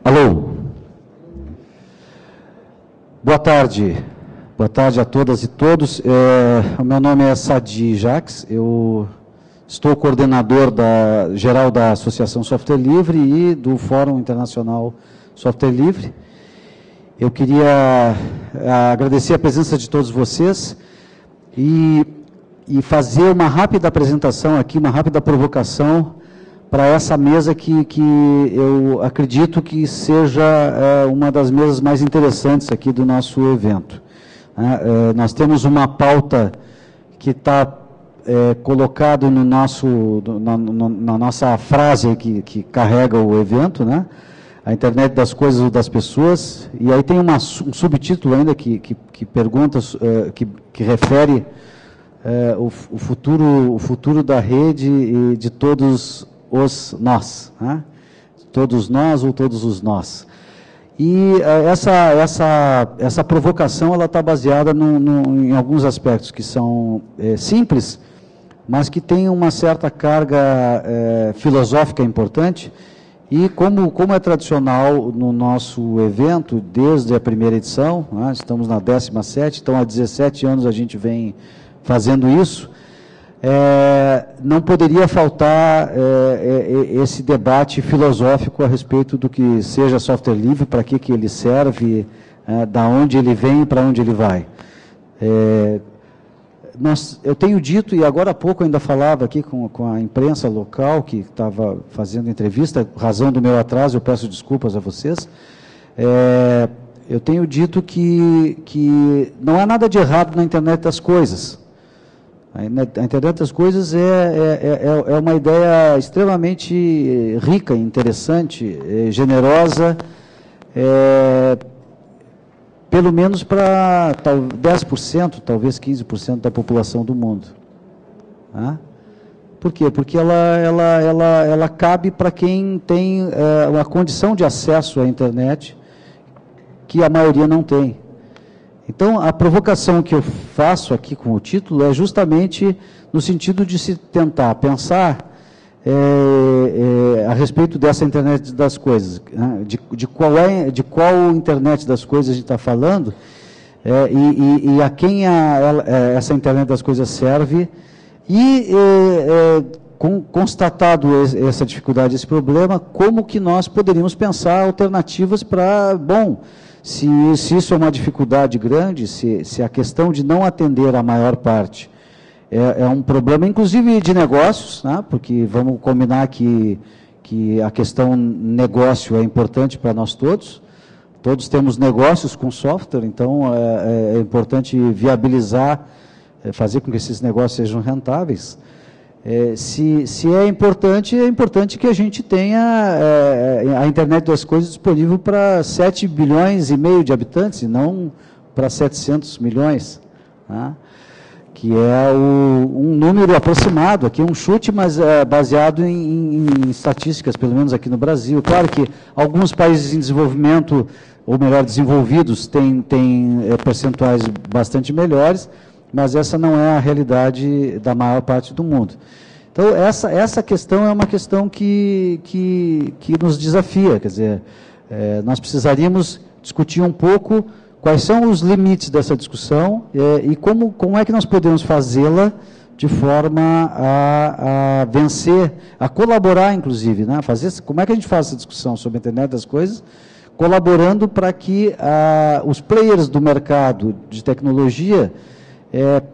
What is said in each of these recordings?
Alô. Boa tarde. Boa tarde a todas e todos. O meu nome é Sadi Jacques, eu estou coordenador geral da Associação Software Livre e do Fórum Internacional Software Livre. Eu queria agradecer a presença de todos vocês e fazer uma rápida apresentação aqui, uma rápida provocação para essa mesa que eu acredito que seja uma das mesas mais interessantes aqui do nosso evento. Nós temos uma pauta que está colocado no na nossa frase que carrega o evento, né? A internet das coisas e das pessoas, e aí tem um subtítulo ainda que pergunta, que refere o futuro da rede e de todos os nós, né? Todos nós ou todos os nós. E essa provocação ela está baseada em alguns aspectos que são simples, mas que têm uma certa carga filosófica importante. E como é tradicional no nosso evento, desde a primeira edição, né, estamos na 17ª, então há 17 anos a gente vem fazendo isso, não poderia faltar esse debate filosófico a respeito do que seja software livre, para que ele serve, da onde ele vem e para onde ele vai. Eu tenho dito, e agora há pouco eu ainda falava aqui com a imprensa local, que estava fazendo entrevista, razão do meu atraso, eu peço desculpas a vocês, eu tenho dito que não há nada de errado na internet das coisas. A internet das coisas é uma ideia extremamente rica, interessante, generosa, pelo menos para 10%, talvez 15% da população do mundo. Por quê? Porque ela cabe para quem tem uma condição de acesso à internet que a maioria não tem. Então, a provocação que eu faço aqui com o título é justamente no sentido de se tentar pensar a respeito dessa internet das coisas, né? de qual internet das coisas a gente está falando, e a quem essa internet das coisas serve, e constatado essa dificuldade, esse problema, como que nós poderíamos pensar alternativas para, se isso é uma dificuldade grande, se a questão de não atender a maior parte é um problema, inclusive de negócios, né? Porque vamos combinar que a questão negócio é importante para nós todos. Todos temos negócios com software, então é importante viabilizar, fazer com que esses negócios sejam rentáveis. Se é importante que a gente tenha a internet das coisas disponível para 7,5 bilhões de habitantes, e não para 700 milhões, né? Que é um número aproximado, aqui um chute, mas baseado em estatísticas, pelo menos aqui no Brasil. Claro que alguns países em desenvolvimento, ou melhor, desenvolvidos, têm percentuais bastante melhores, mas essa não é a realidade da maior parte do mundo. Então, essa questão é uma questão que nos desafia, quer dizer, nós precisaríamos discutir um pouco quais são os limites dessa discussão e como é que nós podemos fazê-la de forma a vencer, a colaborar, inclusive, né? Como é que a gente faz essa discussão sobre a internet das coisas, colaborando para que os players do mercado de tecnologia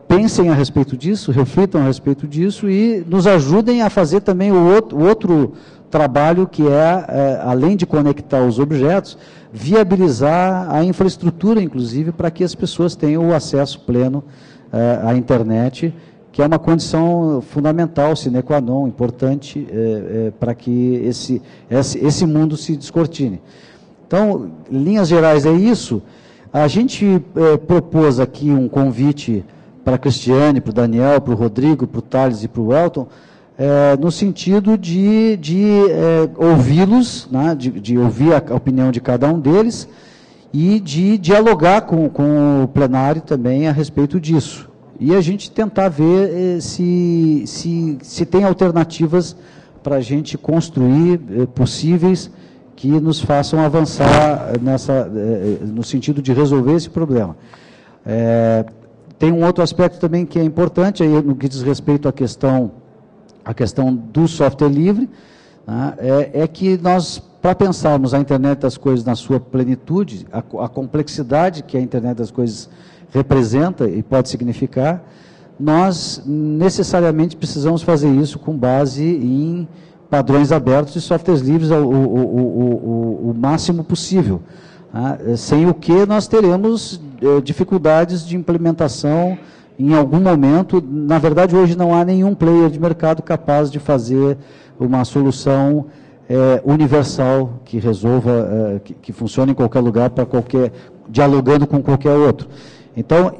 pensem a respeito disso, reflitam a respeito disso e nos ajudem a fazer também o outro trabalho que além de conectar os objetos, viabilizar a infraestrutura, inclusive, para que as pessoas tenham o acesso pleno à internet, que é uma condição fundamental, sine qua non, importante, para que esse mundo se descortine. Então, em linhas gerais é isso. A gente propôs aqui um convite para a Cristiane, para o Daniel, para o Rodrigo, para o Thales e para o Elton, no sentido de ouvi-los, né, de ouvir a opinião de cada um deles e de dialogar com o plenário também a respeito disso. E a gente tentar ver se tem alternativas para a gente construir possíveis que nos façam avançar no sentido de resolver esse problema. Tem um outro aspecto também que é importante, aí, no que diz respeito à questão do software livre, né, é que nós, para pensarmos a internet das coisas na sua plenitude, a complexidade que a internet das coisas representa e pode significar, nós necessariamente precisamos fazer isso com base em padrões abertos e softwares livres o máximo possível. Sem o que nós teremos dificuldades de implementação em algum momento. Na verdade, hoje não há nenhum player de mercado capaz de fazer uma solução universal que resolva, que funcione em qualquer lugar, dialogando com qualquer outro. Então,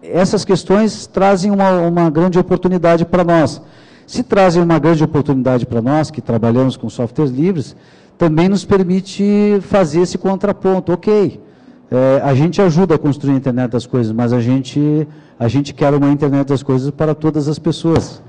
essas questões trazem uma grande oportunidade para nós. Se trazem uma grande oportunidade para nós, que trabalhamos com softwares livres, também nos permite fazer esse contraponto. Ok, a gente ajuda a construir a internet das coisas, mas a gente quer uma internet das coisas para todas as pessoas,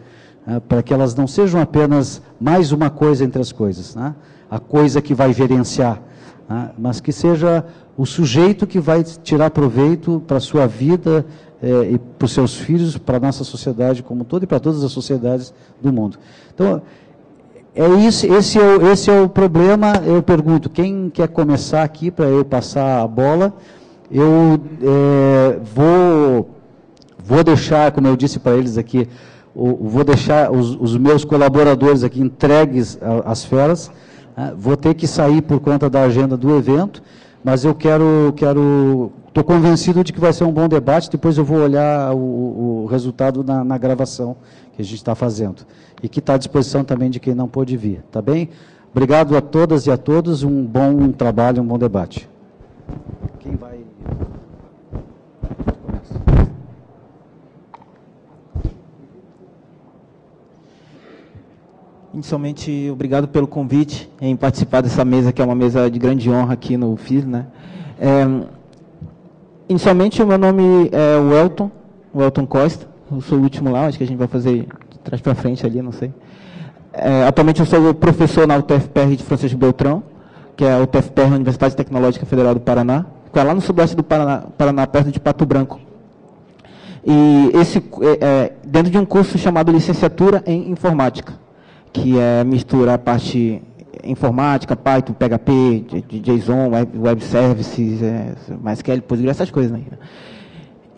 para que elas não sejam apenas mais uma coisa entre as coisas, né? A coisa que vai gerenciar, né? Mas que seja o sujeito que vai tirar proveito para a sua vida e para os seus filhos, para a nossa sociedade como um todo e para todas as sociedades do mundo. Então, esse é o problema. Eu pergunto, quem quer começar aqui para eu passar a bola? Eu vou deixar, como eu disse para eles aqui, vou deixar os meus colaboradores aqui entregues às feras. Vou ter que sair por conta da agenda do evento, mas eu estou convencido de que vai ser um bom debate. Depois eu vou olhar o resultado na gravação que a gente está fazendo. E que está à disposição também de quem não pôde vir. Tá bem? Obrigado a todas e a todos. Um bom trabalho, um bom debate. Quem vai... Inicialmente, obrigado pelo convite em participar dessa mesa, que é uma mesa de grande honra aqui no FIS, né? Inicialmente, o meu nome é o Elton Costa. Eu sou o último lá, acho que a gente vai fazer de trás para frente ali, não sei. Atualmente eu sou professor na UTFPR de Francisco Beltrão, que é a UTFPR, Universidade Tecnológica Federal do Paraná, que é lá no sudoeste do Paraná, perto de Pato Branco. E dentro de um curso chamado Licenciatura em Informática, que mistura a parte informática, Python, PHP, JSON, Web Services, MySQL, PostgreSQL, essas coisas, né?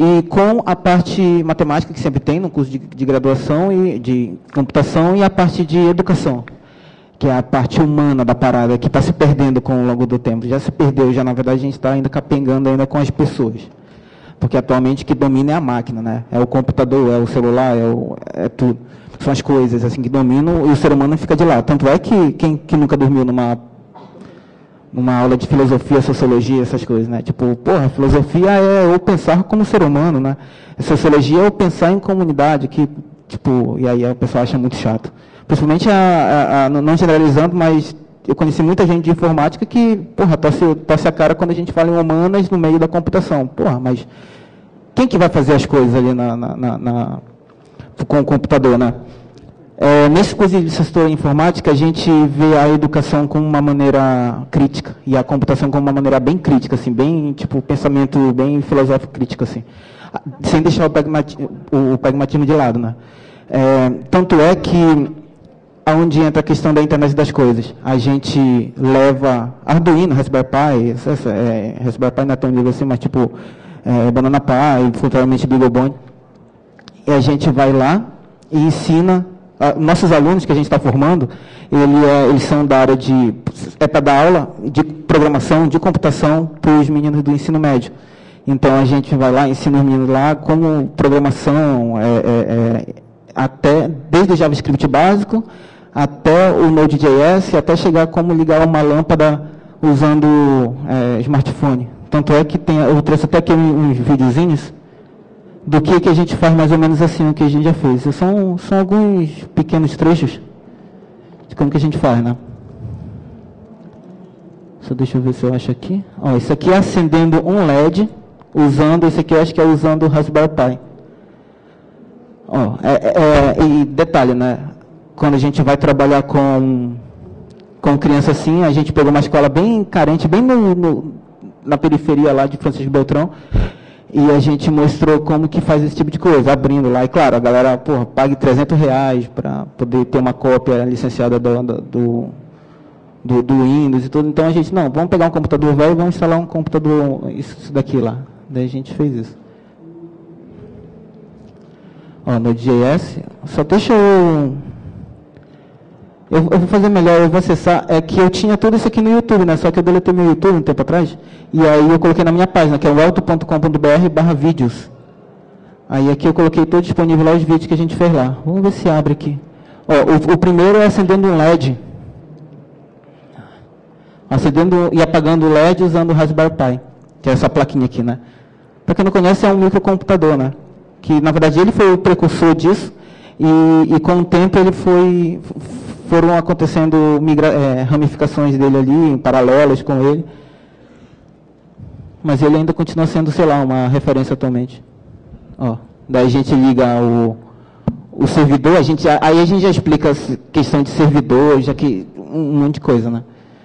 E com a parte matemática, que sempre tem no curso de graduação e de computação, e a parte de educação, que é a parte humana da parada, que está se perdendo com o longo do tempo. Já se perdeu, na verdade a gente está ainda capengando ainda com as pessoas. Porque atualmente o que domina é a máquina, né? É o computador, é o celular, é tudo. São as coisas assim que dominam e o ser humano fica de lado. Tanto é que quem nunca dormiu numa aula de filosofia, sociologia, essas coisas, né? Tipo, porra, filosofia é eu pensar como ser humano, né? A sociologia é eu pensar em comunidade, e aí o pessoal acha muito chato. Principalmente, não generalizando, mas eu conheci muita gente de informática que, porra, torce a cara quando a gente fala em humanas no meio da computação. Porra, mas quem que vai fazer as coisas ali com o computador, né? Nesse curso de licenciatura em informática, a gente vê a educação como uma maneira crítica e a computação como uma maneira bem crítica, assim, bem, pensamento bem filosófico crítico, assim, sem deixar o pragmatismo de lado, né? Tanto é que, aonde entra a questão da internet das coisas, a gente leva Arduino, Raspberry Pi, Raspberry Pi não é tão livre assim, mas Banana Pi, futuramente BeagleBone, e a gente vai lá e ensina. Nossos alunos que a gente está formando, eles são da área para dar aula de programação, de computação para os meninos do ensino médio. Então, a gente vai lá e ensina os meninos lá como programação, desde o JavaScript básico, até o Node.js, até chegar como ligar uma lâmpada usando smartphone. Tanto é que eu trouxe até aqui uns videozinhos do que a gente faz mais ou menos assim, o que a gente já fez. São alguns pequenos trechos de como que a gente faz, né? Só deixa eu ver se eu acho aqui. Isso aqui é acendendo um LED, esse aqui eu acho que é usando o Raspberry Pi. E detalhe, né? Quando a gente vai trabalhar com com criança assim, a gente pegou uma escola bem carente, bem na periferia lá de Francisco Beltrão, e a gente mostrou como que faz esse tipo de coisa, abrindo lá. E claro, a galera, pague R$300 para poder ter uma cópia licenciada do Windows e tudo. Então a gente, não, vamos pegar um computador velho e vamos instalar um computador, isso daqui lá. Daí a gente fez isso. Ó, Node.js, só deixa eu vou fazer melhor, eu vou acessar, é que eu tinha tudo isso aqui no YouTube, né? Só que eu deletei meu YouTube um tempo atrás, e aí eu coloquei na minha página, que é o elton.com.br/vídeos. Aí aqui eu coloquei todo disponível lá os vídeos que a gente fez lá. Vamos ver se abre aqui. Ó, o primeiro é acendendo um LED. Acendendo e apagando o LED usando o Raspberry Pi, que é essa plaquinha aqui, né? Para quem não conhece, é um microcomputador, né? Que, na verdade, ele foi o precursor disso, e com o tempo ele foram acontecendo ramificações dele ali, em paralelas com ele. Mas ele ainda continua sendo, sei lá, uma referência atualmente. Ó, daí a gente liga o servidor, aí a gente já explica a questão de servidor, já que um monte de coisa, né?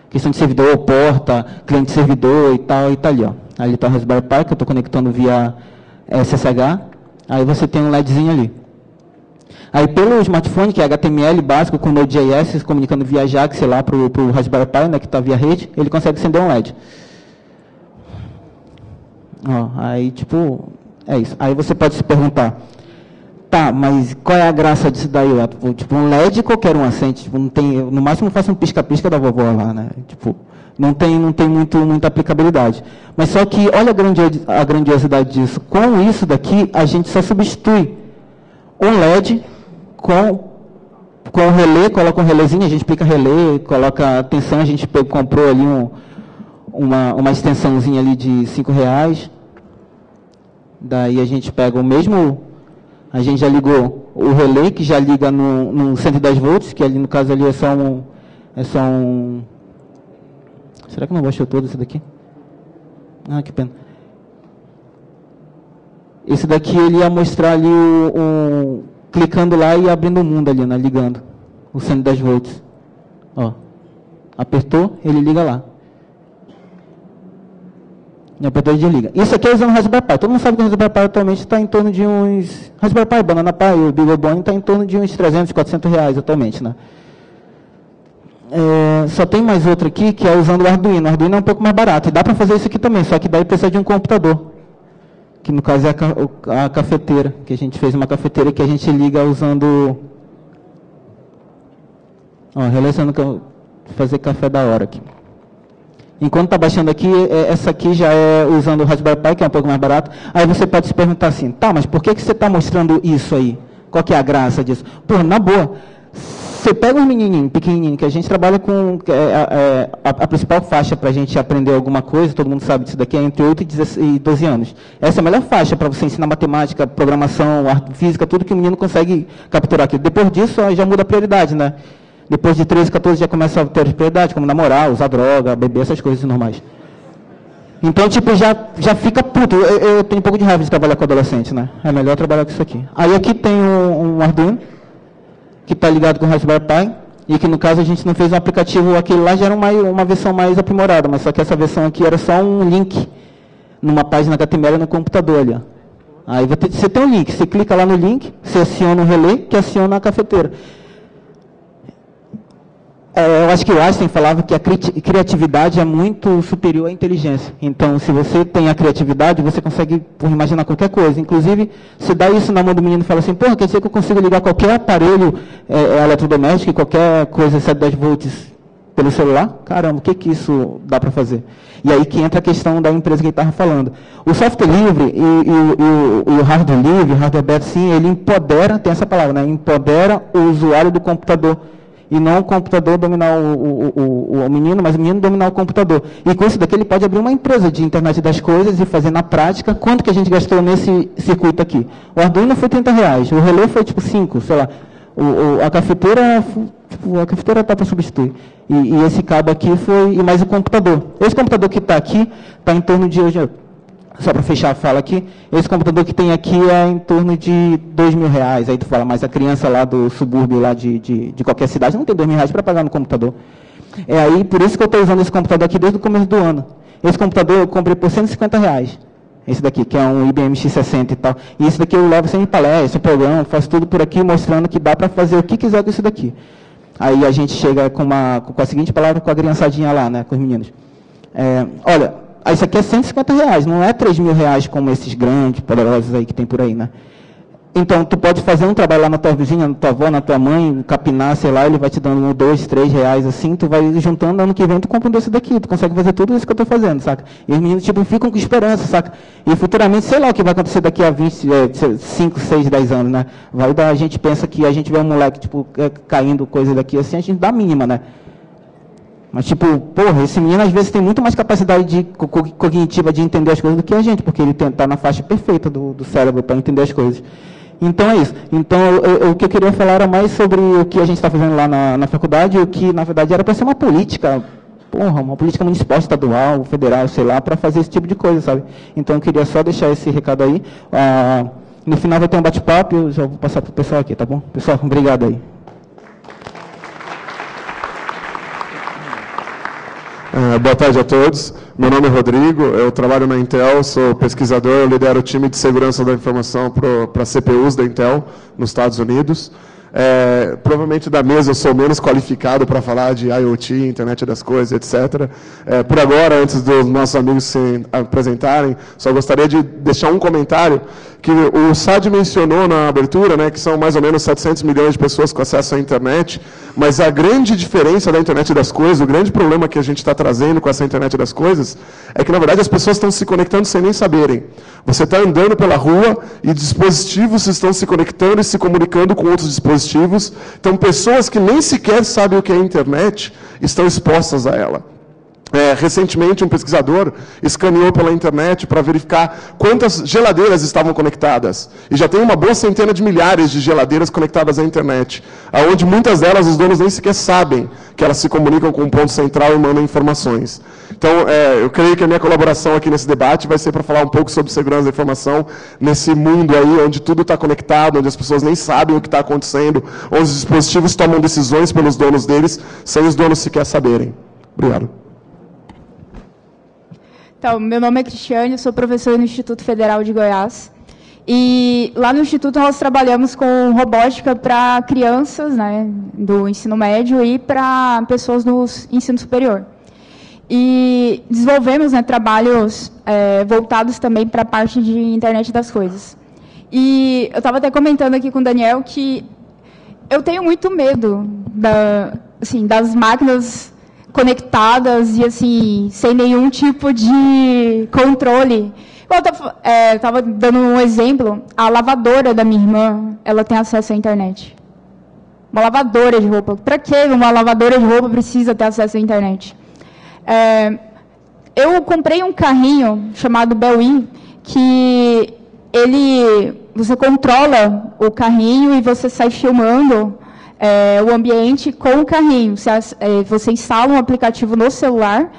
Questão de servidor, porta, cliente servidor e tal, e tá ali, ó. Ali está o Raspberry Pi, que eu estou conectando via SSH. Aí você tem um LEDzinho ali. Aí pelo smartphone, que é HTML básico, com Node.js, comunicando via Ajax, sei lá, para o Raspberry Pi, né, que está via rede, ele consegue acender um LED. Ó, aí, tipo, é isso. Aí você pode se perguntar, tá, mas qual é a graça disso daí? Tipo, um LED qualquer um acende, tipo, não tem, no máximo faço um pisca-pisca da vovó lá, né? Tipo, não tem muita aplicabilidade. Mas só que, olha a grandiosidade disso. Com isso daqui, a gente só substitui um LED com o relé, coloca um relézinho, a gente explica relé, coloca tensão, a gente comprou ali uma extensãozinha ali de R$5. Daí a gente pega o mesmo, a gente já ligou o relé, que já liga no 110 volts, que ali no caso ali é só um será que não baixou todo esse daqui? Ah, que pena. Esse daqui ele ia mostrar ali clicando lá e abrindo o mundo ali, né, ligando o 110 volts. Ó, apertou, ele liga lá. E apertou e desliga. Isso aqui é usando o Raspberry Pi. Todo mundo sabe que o Raspberry Pi atualmente está em torno de uns... Raspberry Pi, Banana Pi, o BeagleBone está em torno de uns R$300, R$400 atualmente, né? Só tem mais outro aqui, que é usando o Arduino. O Arduino é um pouco mais barato. E dá para fazer isso aqui também, só que daí precisa de um computador. Que no caso é a cafeteira. Que a gente fez uma cafeteira que a gente liga usando... Ó, relacionando fazer café da hora aqui. Enquanto está baixando aqui, essa aqui já é usando o Raspberry Pi, que é um pouco mais barato. Aí você pode se perguntar assim, tá, mas por que você está mostrando isso aí? Qual que é a graça disso? Pô, na boa... Você pega um menininho, pequenininho, que a gente trabalha com a principal faixa para a gente aprender alguma coisa, todo mundo sabe disso daqui, é entre 8 e 12 anos. Essa é a melhor faixa para você ensinar matemática, programação, física, tudo que o menino consegue capturar aqui. Depois disso, já muda a prioridade, né? Depois de 13, 14 já começa a ter prioridade, como namorar, usar droga, beber, essas coisas normais. Então, tipo, já fica puto. Eu tenho um pouco de raiva de trabalhar com adolescente, né? É melhor trabalhar com isso aqui. Aí aqui tem um Arduino, que está ligado com o Raspberry Pi, e que no caso a gente não fez um aplicativo, aquele lá já era uma versão mais aprimorada, mas só que essa versão aqui era só um link numa página HTML no computador ali. Ó. Aí você tem um link, você clica lá no link, você aciona o relé, que aciona a cafeteira. Eu acho que o Einstein falava que a criatividade é muito superior à inteligência. Então, se você tem a criatividade, você consegue imaginar qualquer coisa. Inclusive, se dá isso na mão do menino e fala assim, porra, quer dizer que eu consigo ligar qualquer aparelho eletrodoméstico, qualquer coisa 710 volts pelo celular? Caramba, o que isso dá para fazer? E aí que entra a questão da empresa que ele estava falando. O software livre e o hardware livre, o hardware aberto, sim, ele empodera, tem essa palavra, né? Empodera o usuário do computador. E não o computador dominar o menino, mas o menino dominar o computador. E com isso daqui ele pode abrir uma empresa de internet das coisas e fazer na prática. Quanto que a gente gastou nesse circuito aqui? O Arduino foi R$30, o relé foi tipo 5, sei lá. A cafeteira está para substituir. E esse cabo aqui foi, e mais o computador. Esse computador que está aqui, está em torno de hoje... Só para fechar a fala aqui, esse computador que tem aqui é em torno de R$2.000. Aí tu fala, mas a criança lá do subúrbio lá de qualquer cidade não tem R$2.000 para pagar no computador. É aí, por isso que eu estou usando esse computador aqui desde o começo do ano. Esse computador eu comprei por R$150. Esse daqui, que é um IBM X60 e tal. E esse daqui eu levo sempre palestra, programa, faço tudo por aqui, mostrando que dá para fazer o que quiser com isso daqui. Aí a gente chega com a seguinte palavra com a criançadinha lá, né, com os meninos. Olha, isso aqui é R$150, não é R$3.000 como esses grandes, poderosos aí que tem por aí, né? Então, tu pode fazer um trabalho lá na tua vizinha, na tua avó, na tua mãe, capinar, sei lá, ele vai te dando R$1, R$2, R$3, assim, tu vai juntando, ano que vem tu compra um desse daqui, tu consegue fazer tudo isso que eu estou fazendo, saca? E os meninos, tipo, ficam com esperança, saca? E futuramente, sei lá o que vai acontecer daqui a 5, 6, 10 anos, né? A gente pensa que a gente vê um moleque, tipo, caindo coisa daqui, assim, a gente dá a mínima, né? Mas, tipo, porra, esse menino às vezes tem muito mais capacidade cognitiva de entender as coisas do que a gente, porque ele está na faixa perfeita do cérebro para entender as coisas. Então é isso. Então, o que eu queria falar era mais sobre o que a gente está fazendo lá na faculdade, o que, na verdade, era para ser uma política, uma política municipal, estadual, federal, sei lá, para fazer esse tipo de coisa, sabe? Então, eu queria só deixar esse recado aí. No final vai ter um bate-papo, eu já vou passar para o pessoal aqui, tá bom? Pessoal, obrigado aí. Boa tarde a todos. Meu nome é Rodrigo, eu trabalho na Intel, sou pesquisador, eu lidero o time de segurança da informação para CPUs da Intel nos Estados Unidos. Provavelmente da mesa eu sou menos qualificado para falar de IoT, Internet das Coisas, etc. Por agora, antes dos nossos amigos se apresentarem, só gostaria de deixar um comentário que o Sad mencionou na abertura, né, que são mais ou menos 700 milhões de pessoas com acesso à internet, mas a grande diferença da internet das coisas, o grande problema que a gente está trazendo com essa internet das coisas, é que, na verdade, as pessoas estão se conectando sem nem saberem. Você está andando pela rua e dispositivos estão se conectando e se comunicando com outros dispositivos. Então, pessoas que nem sequer sabem o que é internet estão expostas a ela. Recentemente, um pesquisador escaneou pela internet para verificar quantas geladeiras estavam conectadas. E já tem uma boa centena de milhares de geladeiras conectadas à internet, onde muitas delas os donos nem sequer sabem que elas se comunicam com um ponto central e mandam informações. Então, eu creio que a minha colaboração aqui nesse debate vai ser para falar um pouco sobre segurança da informação nesse mundo aí, onde tudo está conectado, onde as pessoas nem sabem o que está acontecendo, onde os dispositivos tomam decisões pelos donos deles, sem os donos sequer saberem. Obrigado. Então, meu nome é Cristiane, sou professora no Instituto Federal de Goiás. E lá no Instituto nós trabalhamos com robótica para crianças, né, do ensino médio e para pessoas do ensino superior. E desenvolvemos, né, trabalhos voltados também para a parte de internet das coisas. E eu estava até comentando aqui com o Daniel que eu tenho muito medo das máquinas conectadas e assim sem nenhum tipo de controle. Eu estava dando um exemplo. A lavadora da minha irmã, ela tem acesso à internet. Uma lavadora de roupa. Para que uma lavadora de roupa precisa ter acesso à internet? Eu comprei um carrinho chamado Belwin, que você controla o carrinho e você sai filmando o ambiente com o carrinho. Você instala um aplicativo no celular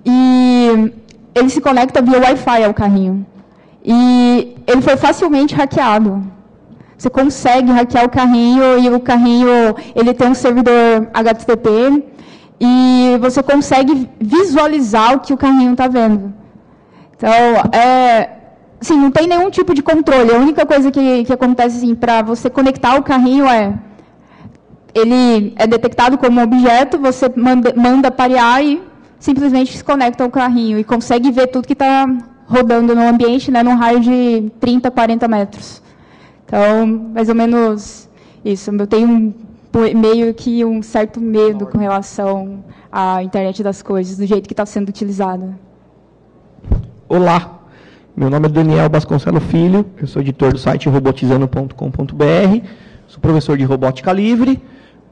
e ele se conecta via Wi-Fi ao carrinho. E ele foi facilmente hackeado. Você consegue hackear o carrinho e o carrinho ele tem um servidor HTTP e você consegue visualizar o que o carrinho está vendo. Então, assim, não tem nenhum tipo de controle. A única coisa que acontece assim, para você conectar o carrinho ele é detectado como objeto, você manda parear e simplesmente se conecta ao carrinho e consegue ver tudo que está rodando no ambiente, né, num raio de 30, 40 metros. Então, mais ou menos isso. Eu tenho meio que um certo medo com relação à internet das coisas, do jeito que está sendo utilizada. Olá, meu nome é Daniel Vasconcelos Filho, eu sou editor do site robotizando.com.br, sou professor de robótica livre,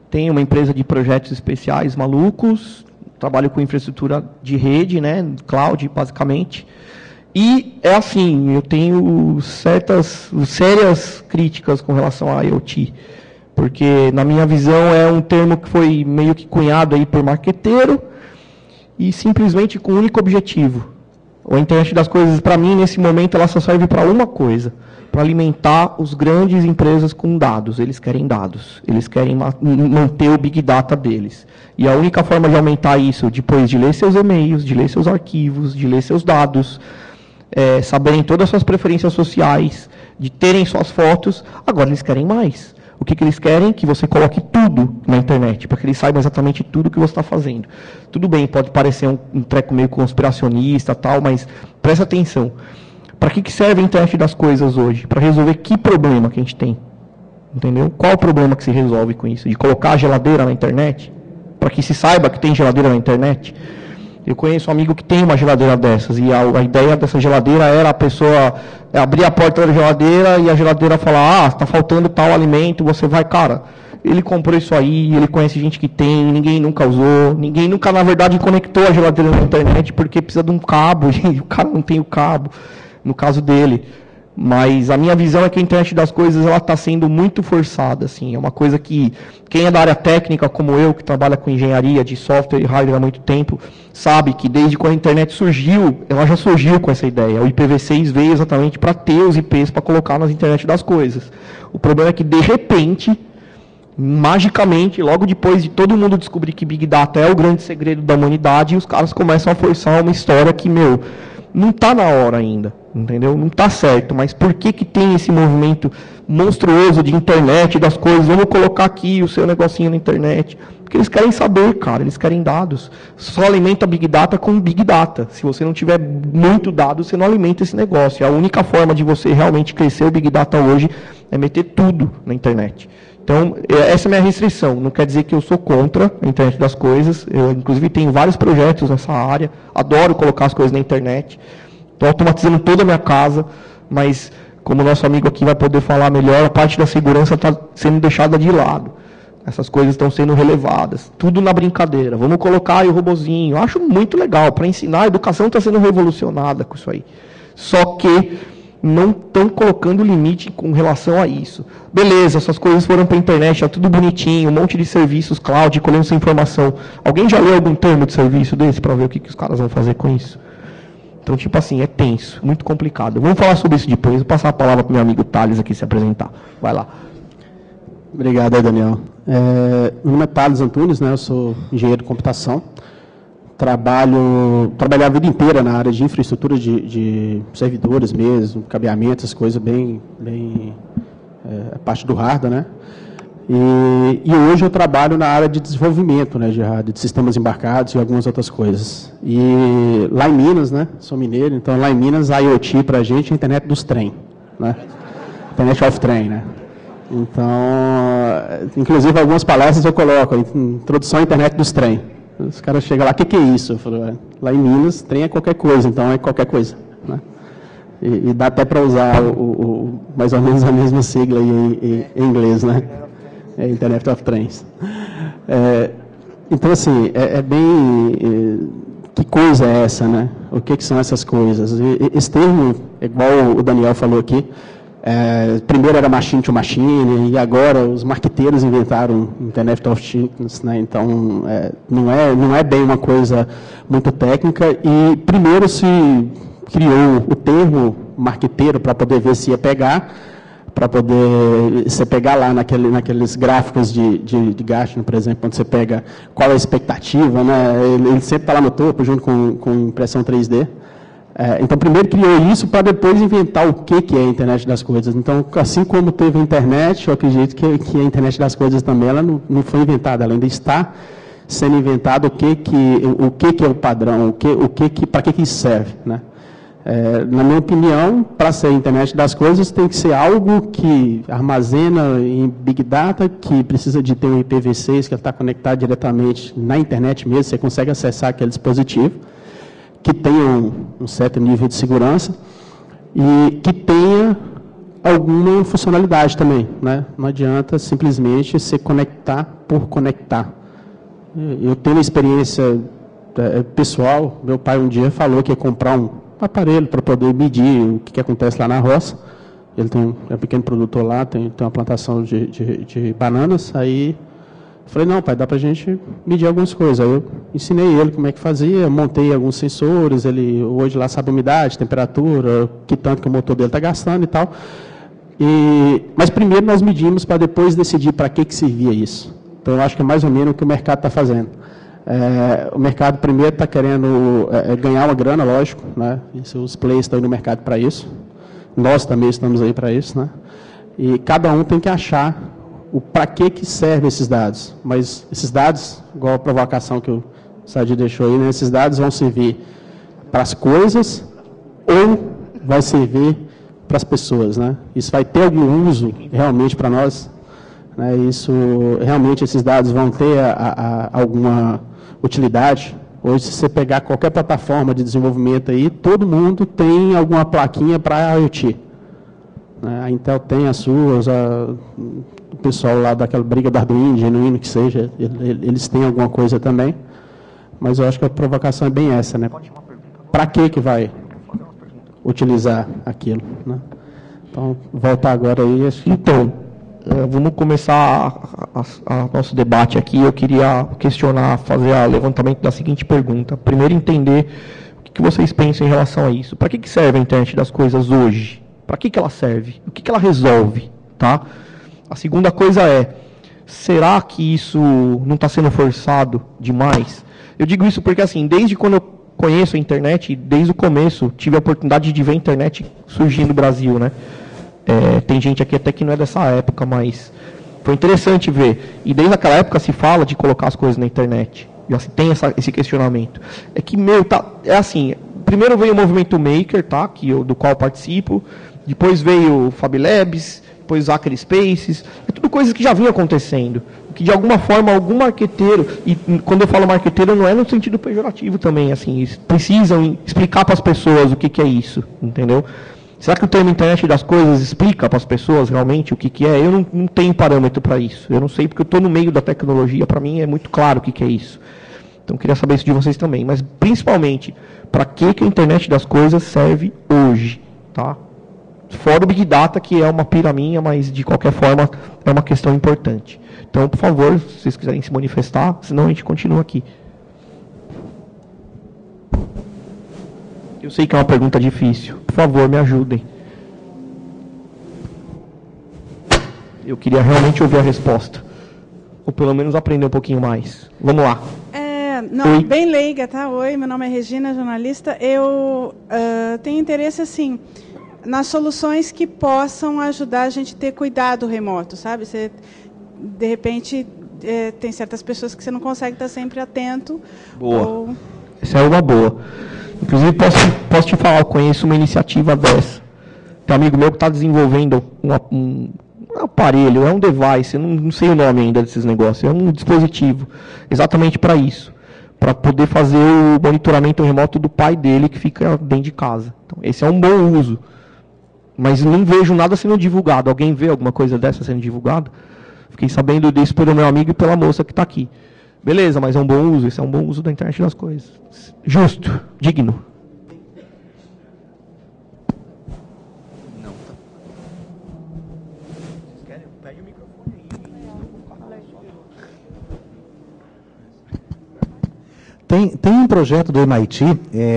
tenho uma empresa de projetos especiais malucos, trabalho com infraestrutura de rede, né, cloud, basicamente. E é assim, eu tenho sérias críticas com relação à IoT, porque, na minha visão, é um termo que foi meio que cunhado aí por marqueteiro e simplesmente com o único objetivo, A internet das coisas, para mim, nesse momento, ela só serve para uma coisa, para alimentar os grandes empresas com dados. Eles querem dados, eles querem manter o Big Data deles. E a única forma de aumentar isso, depois de ler seus e-mails, de ler seus arquivos, de ler seus dados, saberem todas as suas preferências sociais, de terem suas fotos, agora eles querem mais. O que eles querem? Que você coloque tudo na internet, para que eles saibam exatamente tudo o que você está fazendo. Tudo bem, pode parecer um treco meio conspiracionista, tal, mas presta atenção. Para que serve a internet das coisas hoje? Para resolver que problema que a gente tem? Entendeu? Qual o problema que se resolve com isso? De colocar a geladeira na internet? Para que se saiba que tem geladeira na internet? Eu conheço um amigo que tem uma geladeira dessas, e a ideia dessa geladeira era a pessoa abrir a porta da geladeira e a geladeira falar, está faltando tal alimento, você vai, cara, ele comprou isso aí, ele conhece gente que tem, ninguém nunca usou, ninguém nunca, na verdade, conectou a geladeira na internet porque precisa de um cabo, e o cara não tem o cabo, no caso dele. Mas a minha visão é que a internet das coisas ela está sendo muito forçada, assim, é uma coisa que quem é da área técnica, como eu, que trabalha com engenharia de software e hardware há muito tempo, sabe que desde quando a internet surgiu, ela já surgiu com essa ideia. O IPv6 veio exatamente para ter os IPs para colocar nas internet das coisas. O problema é que, de repente, magicamente, logo depois de todo mundo descobrir que Big Data é o grande segredo da humanidade, os caras começam a forçar uma história que, não está na hora ainda, entendeu? Não está certo, mas por que tem esse movimento monstruoso de internet das coisas? Vamos colocar aqui o seu negocinho na internet. Porque eles querem saber, cara, eles querem dados. Só alimenta Big Data com Big Data. Se você não tiver muito dado, você não alimenta esse negócio. A única forma de você realmente crescer o Big Data hoje é meter tudo na internet. Então, essa é a minha restrição. Não quer dizer que eu sou contra a internet das coisas. Eu, inclusive, tenho vários projetos nessa área. Adoro colocar as coisas na internet. Estou automatizando toda a minha casa. Mas, como o nosso amigo aqui vai poder falar melhor, a parte da segurança está sendo deixada de lado. Essas coisas estão sendo relevadas. Tudo na brincadeira. Vamos colocar aí o robozinho. Eu acho muito legal. Para ensinar, a educação está sendo revolucionada com isso aí. Só que não estão colocando limite com relação a isso. Beleza, essas coisas foram para a internet, está tudo bonitinho, um monte de serviços, cloud, colhendo essa informação. Alguém já leu algum termo de serviço desse para ver o que os caras vão fazer com isso? Então, tipo assim, é tenso, muito complicado. Vamos falar sobre isso depois. Vou passar a palavra para o meu amigo Thales aqui se apresentar. Vai lá. Obrigado aí, Daniel. Meu nome é Thales Antunes, né? Eu sou engenheiro de computação. Trabalhei a vida inteira na área de infraestrutura de servidores mesmo, cabeamento, essas coisas bem a parte do hardware, né? E hoje eu trabalho na área de desenvolvimento, né, de hardware, de sistemas embarcados e algumas outras coisas. E lá em Minas, né? Sou mineiro, então lá em Minas a IoT para a gente é a internet dos trem, né? Internet of Train, né? Então, inclusive algumas palestras eu coloco, introdução à internet dos trem. Os caras chegam lá, o que é isso? Eu falo, lá em Minas, trem é qualquer coisa, então é qualquer coisa, né? E dá até para usar mais ou menos a mesma sigla em inglês, né? É Internet of Trains. Então, assim, que coisa é essa, né? O que são essas coisas? Esse termo, igual o Daniel falou aqui, primeiro era machine to machine, e agora os marqueteiros inventaram Internet of Things, né? Então, não é bem uma coisa muito técnica, e primeiro se criou o termo marqueteiro para poder ver se ia pegar, para poder você pegar lá naqueles gráficos de Gartner, por exemplo, onde você pega qual é a expectativa, né? Ele sempre está lá no topo, junto com impressão 3D. Então, primeiro criou isso para depois inventar o que é a internet das coisas. Então, assim como teve a internet, eu acredito que a internet das coisas também ela não foi inventada, ela ainda está sendo inventada o que é o padrão, para que isso serve, né? Na minha opinião, para ser a internet das coisas, tem que ser algo que armazena em Big Data, que precisa de ter um IPv6, que está conectado diretamente na internet mesmo, você consegue acessar aquele dispositivo, que tenha um certo nível de segurança e que tenha alguma funcionalidade também, né? Não adianta simplesmente se conectar por conectar. Eu tenho uma experiência pessoal, meu pai um dia falou que ia comprar um aparelho para poder medir o que acontece lá na roça. Ele é um pequeno produtor lá, tem uma plantação de bananas, aí Falei, não, pai, dá para a gente medir algumas coisas. Aí eu ensinei ele como é que fazia, montei alguns sensores, ele hoje lá sabe a umidade, temperatura, que tanto que o motor dele está gastando e tal. Mas primeiro nós medimos para depois decidir para que servia isso. Então, eu acho que é mais ou menos o que o mercado está fazendo. O mercado primeiro está querendo ganhar uma grana, lógico, né? Os players estão aí no mercado para isso. Nós também estamos aí para isso, né? E cada um tem que achar para que servem esses dados. Mas esses dados, igual a provocação que o Sadi deixou aí, né? Esses dados vão servir para as coisas ou vai servir para as pessoas, né? Isso vai ter algum uso realmente para nós? Né? Isso, realmente esses dados vão ter alguma utilidade? Hoje, se você pegar qualquer plataforma de desenvolvimento aí, todo mundo tem alguma plaquinha para IoT. Né? A Intel tem as suas, o pessoal lá daquela briga da Arduino, Genuino, que seja, eles têm alguma coisa também. Mas eu acho que a provocação é bem essa, né? Para que vai utilizar aquilo, né? Então, voltar agora aí. Então, vamos começar nosso debate aqui. Eu queria questionar, fazer o levantamento da seguinte pergunta. Primeiro, entender o que vocês pensam em relação a isso. Para que serve a internet das coisas hoje? Para que ela serve? O que ela resolve? Tá? A segunda coisa é, será que isso não está sendo forçado demais? Eu digo isso porque, assim, desde quando eu conheço a internet, desde o começo, tive a oportunidade de ver a internet surgir no Brasil, né? Tem gente aqui até que não é dessa época, mas foi interessante ver. E desde aquela época se fala de colocar as coisas na internet. Já se tem esse questionamento. É que, é assim, primeiro veio o movimento Maker, tá? Do qual eu participo. Depois veio o Fab Labs, depois o Hacker Spaces. É tudo coisas que já vinham acontecendo. Que de alguma forma, algum marqueteiro, e quando eu falo marqueteiro não é no sentido pejorativo também, assim, precisam explicar para as pessoas o que é isso, entendeu? Será que o termo internet das coisas explica para as pessoas realmente o que é? Eu não tenho parâmetro para isso. Eu não sei porque eu estou no meio da tecnologia, para mim é muito claro o que é isso. Então, eu queria saber isso de vocês também. Mas, principalmente, para que a internet das coisas serve hoje? Tá? Fora o Big Data, que é uma pira minha, mas, de qualquer forma, é uma questão importante. Então, por favor, se vocês quiserem se manifestar, senão a gente continua aqui. Eu sei que é uma pergunta difícil. Por favor, me ajudem. Eu queria realmente ouvir a resposta. Ou pelo menos aprender um pouquinho mais. Vamos lá. Não, bem leiga, tá? Oi, meu nome é Regina, jornalista. Eu tenho interesse, assim, nas soluções que possam ajudar a gente a ter cuidado remoto, sabe? Você, de repente, tem certas pessoas que você não consegue estar sempre atento. Boa. Essa é uma boa. Inclusive, posso te falar, eu conheço uma iniciativa dessa. Tem um amigo meu que está desenvolvendo um aparelho, é um device, eu não sei o nome ainda desses negócios, é um dispositivo exatamente para isso. Para poder fazer o monitoramento remoto do pai dele, que fica dentro de casa. Então, esse é um bom uso. Mas não vejo nada sendo divulgado. Alguém vê alguma coisa dessa sendo divulgada? Fiquei sabendo disso pelo meu amigo e pela moça que está aqui. Beleza, mas é um bom uso. Esse é um bom uso da internet das coisas. Justo, digno. Não. Vocês querem? Pede o microfone aí. Tem um projeto do MIT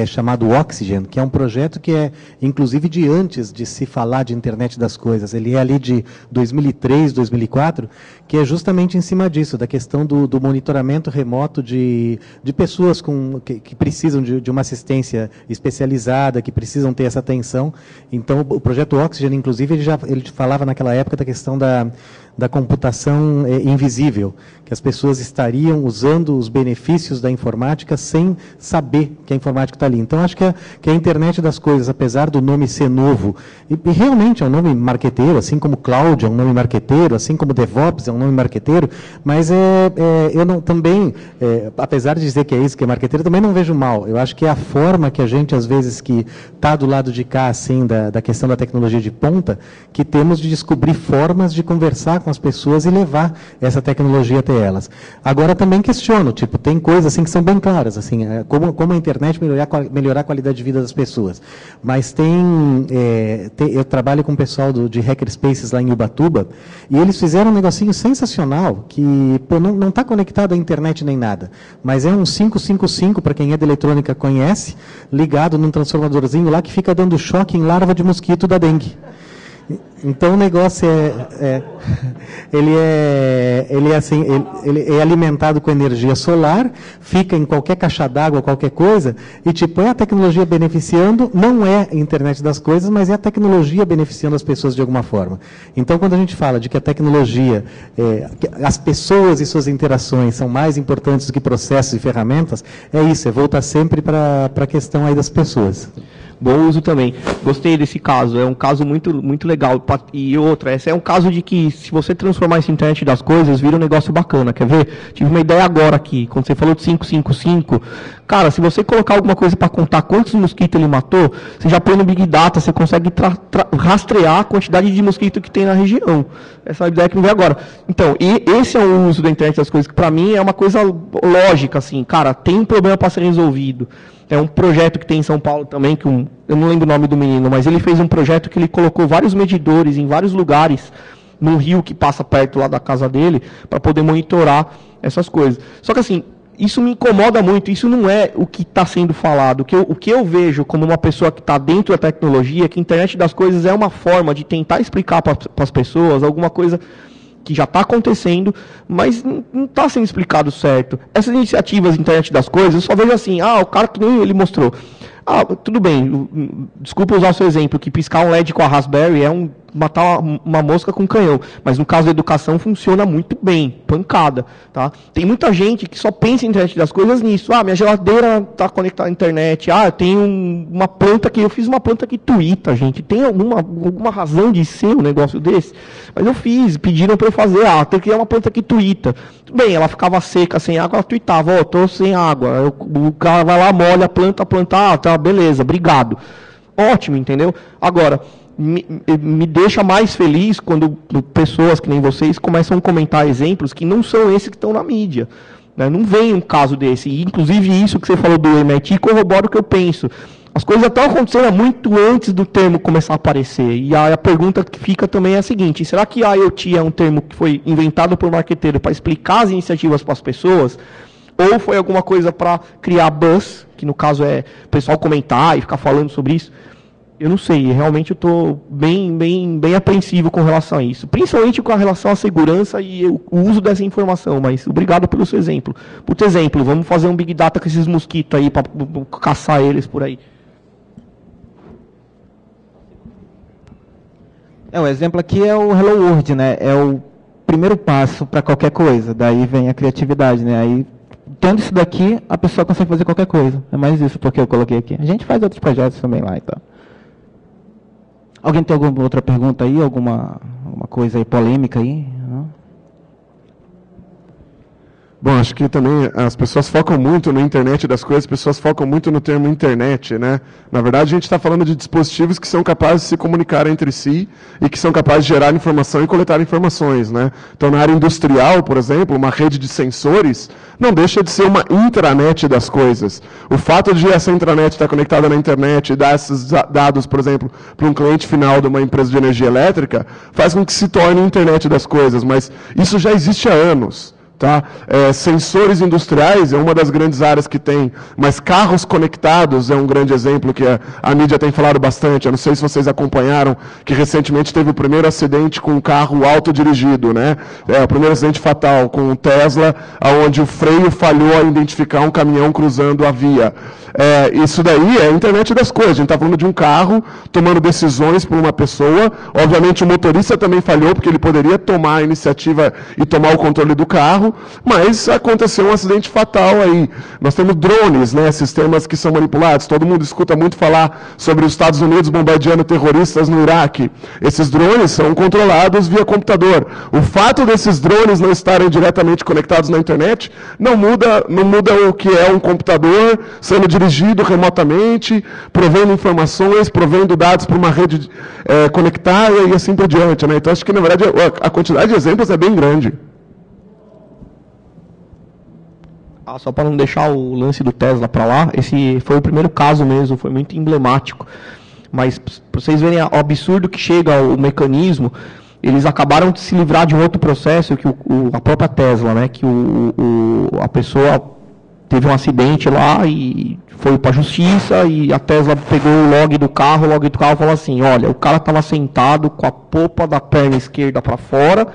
chamado Oxygen, que é um projeto que é, inclusive, de antes de se falar de internet das coisas. Ele é ali de 2003, 2004, que é justamente em cima disso, da questão do monitoramento remoto de pessoas que precisam de uma assistência especializada, que precisam ter essa atenção. Então, o projeto Oxygen, inclusive, ele falava naquela época da questão da computação invisível, que as pessoas estariam usando os benefícios da informática sem saber que a informática está ali. Então, acho que a internet das coisas, apesar do nome ser novo, e realmente é um nome marqueteiro, assim como Cloud é um nome marqueteiro, assim como DevOps é um nome marqueteiro, mas eu não, também, apesar de dizer que é isso, que é marqueteiro, também não vejo mal. Eu acho que é a forma que a gente, às vezes, que está do lado de cá, assim, da questão da tecnologia de ponta, que temos de descobrir formas de conversar com as pessoas e levar essa tecnologia até elas. Agora, também questiono, tipo, tem coisas assim que são bem claras, assim, como a internet melhorar a qualidade de vida das pessoas. Mas eu trabalho com o pessoal de Hackerspaces lá em Ubatuba, e eles fizeram um negocinho sensacional, que não está conectado à internet nem nada, mas é um 555, para quem é de eletrônica conhece, ligado num transformadorzinho lá que fica dando choque em larva de mosquito da dengue. Então o negócio ele é alimentado com energia solar, fica em qualquer caixa d'água, qualquer coisa, e é a tecnologia beneficiando, não é a internet das coisas, mas é a tecnologia beneficiando as pessoas de alguma forma. Então quando a gente fala de que a tecnologia, as pessoas e suas interações são mais importantes do que processos e ferramentas, é isso, voltar sempre para a questão aí das pessoas. Bom uso também. Gostei desse caso, é um caso muito, muito legal. E outra, esse é um caso de que se você transformar essa internet das coisas, vira um negócio bacana, quer ver? Tive uma ideia agora aqui, quando você falou de 555, cara, se você colocar alguma coisa para contar quantos mosquitos ele matou, você já põe no Big Data, você consegue rastrear a quantidade de mosquito que tem na região. Essa é a ideia que me veio agora. Então, e esse é o uso da internet das coisas, que para mim é uma coisa lógica, assim, cara, tem um problema para ser resolvido. É um projeto que tem em São Paulo também, que eu não lembro o nome do menino, mas ele fez um projeto que ele colocou vários medidores em vários lugares, no rio que passa perto lá da casa dele, para poder monitorar essas coisas. Só que assim, isso me incomoda muito, isso não é o que está sendo falado. O que eu vejo como uma pessoa que está dentro da tecnologia, que a internet das coisas é uma forma de tentar explicar para as pessoas alguma coisa que já está acontecendo, mas não está sendo explicado certo. Essas iniciativas de internet das coisas, eu só vejo assim, o cara que nem ele mostrou. Tudo bem, desculpa usar o seu exemplo, que piscar um LED com a Raspberry é matar uma mosca com um canhão, mas no caso da educação funciona muito bem, pancada. Tá? Tem muita gente que só pensa em internet das coisas nisso. Minha geladeira está conectada à internet, eu tenho uma planta que eu fiz uma planta que tuita, gente. Tem alguma razão de ser um negócio desse? Mas eu fiz, pediram para eu fazer, tem que criar uma planta que tuita. Tudo bem, ela ficava seca, sem água, ela tuitava, estou sem água. O cara vai lá, molha a planta, tá, beleza, obrigado. Ótimo, entendeu? Agora, me deixa mais feliz quando pessoas que nem vocês começam a comentar exemplos que não são esses que estão na mídia. Né? Não vem um caso desse. E, inclusive, isso que você falou do MIT corrobora o que eu penso. As coisas estão acontecendo muito antes do termo começar a aparecer. E a pergunta que fica também é a seguinte: será que a IoT é um termo que foi inventado por marqueteiro para explicar as iniciativas para as pessoas? Ou foi alguma coisa para criar buzz, que no caso é o pessoal comentar e ficar falando sobre isso? Eu não sei, realmente eu estou bem apreensivo com relação a isso. Principalmente com relação à segurança e o uso dessa informação, mas obrigado pelo seu exemplo. Por exemplo, vamos fazer um Big Data com esses mosquitos aí, para caçar eles por aí. O exemplo aqui é o Hello World, né? É o primeiro passo para qualquer coisa, daí vem a criatividade, né? Aí, tendo isso daqui, a pessoa consegue fazer qualquer coisa. É mais isso porque eu coloquei aqui. A gente faz outros projetos também lá e tal. Alguém tem alguma outra pergunta aí? Alguma coisa aí polêmica aí? Não? Bom, acho que também as pessoas focam muito na internet das coisas, as pessoas focam muito no termo internet, né? Na verdade, a gente está falando de dispositivos que são capazes de se comunicar entre si e que são capazes de gerar informação e coletar informações, né? Então, na área industrial, por exemplo, uma rede de sensores não deixa de ser uma intranet das coisas. O fato de essa intranet estar conectada na internet e dar esses dados, por exemplo, para um cliente final de uma empresa de energia elétrica, faz com que se torne internet das coisas, mas isso já existe há anos. Tá? Sensores industriais é uma das grandes áreas que tem, mas carros conectados é um grande exemplo que a mídia tem falado bastante. Eu não sei se vocês acompanharam, que recentemente teve o primeiro acidente com um carro autodirigido, né? O primeiro acidente fatal com o Tesla, onde o freio falhou a identificar um caminhão cruzando a via. Isso daí é a internet das coisas. A gente está falando de um carro tomando decisões por uma pessoa. Obviamente o motorista também falhou, porque ele poderia tomar a iniciativa e tomar o controle do carro, mas aconteceu um acidente fatal aí. Nós temos drones, né, sistemas que são manipulados. Todo mundo escuta muito falar sobre os Estados Unidos bombardeando terroristas no Iraque. Esses drones são controlados via computador. O fato desses drones não estarem diretamente conectados na internet não muda o que é um computador sendo dirigido remotamente, provendo informações, provendo dados para uma rede conectada e assim por diante. Né? Então, acho que, na verdade, a quantidade de exemplos é bem grande. Só para não deixar o lance do Tesla para lá, esse foi o primeiro caso mesmo, foi muito emblemático. Mas para vocês verem o absurdo que chega o mecanismo, eles acabaram de se livrar de um outro processo, que a própria Tesla, né, que a pessoa teve um acidente lá e foi para a justiça, e a Tesla pegou o log do carro falou assim, olha, o cara estava sentado com a polpa da perna esquerda para fora,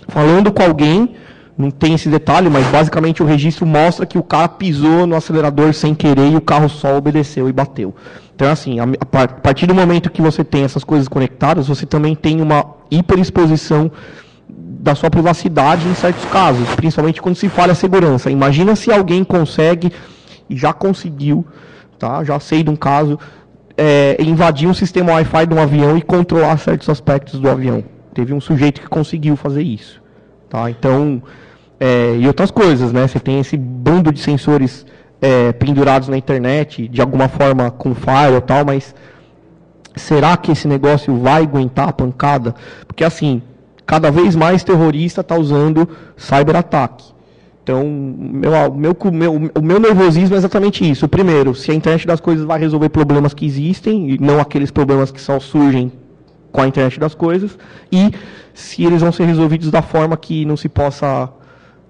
falando com alguém, não tem esse detalhe, mas basicamente o registro mostra que o cara pisou no acelerador sem querer e o carro só obedeceu e bateu. Então, assim, a partir do momento que você tem essas coisas conectadas, você também tem uma hiperexposição da sua privacidade em certos casos, principalmente quando se fala a segurança. Imagina se alguém consegue, e já conseguiu, tá? Já sei de um caso, invadir um sistema Wi-Fi de um avião e controlar certos aspectos do avião. Teve um sujeito que conseguiu fazer isso. Tá? Então, e outras coisas, né? Você tem esse bando de sensores pendurados na internet, de alguma forma com firewall e tal, mas será que esse negócio vai aguentar a pancada? Porque, assim, cada vez mais terrorista está usando cyberataque. Então, o meu nervosismo é exatamente isso. Primeiro, se a internet das coisas vai resolver problemas que existem, e não aqueles problemas que só surgem com a internet das coisas, e se eles vão ser resolvidos da forma que não se possa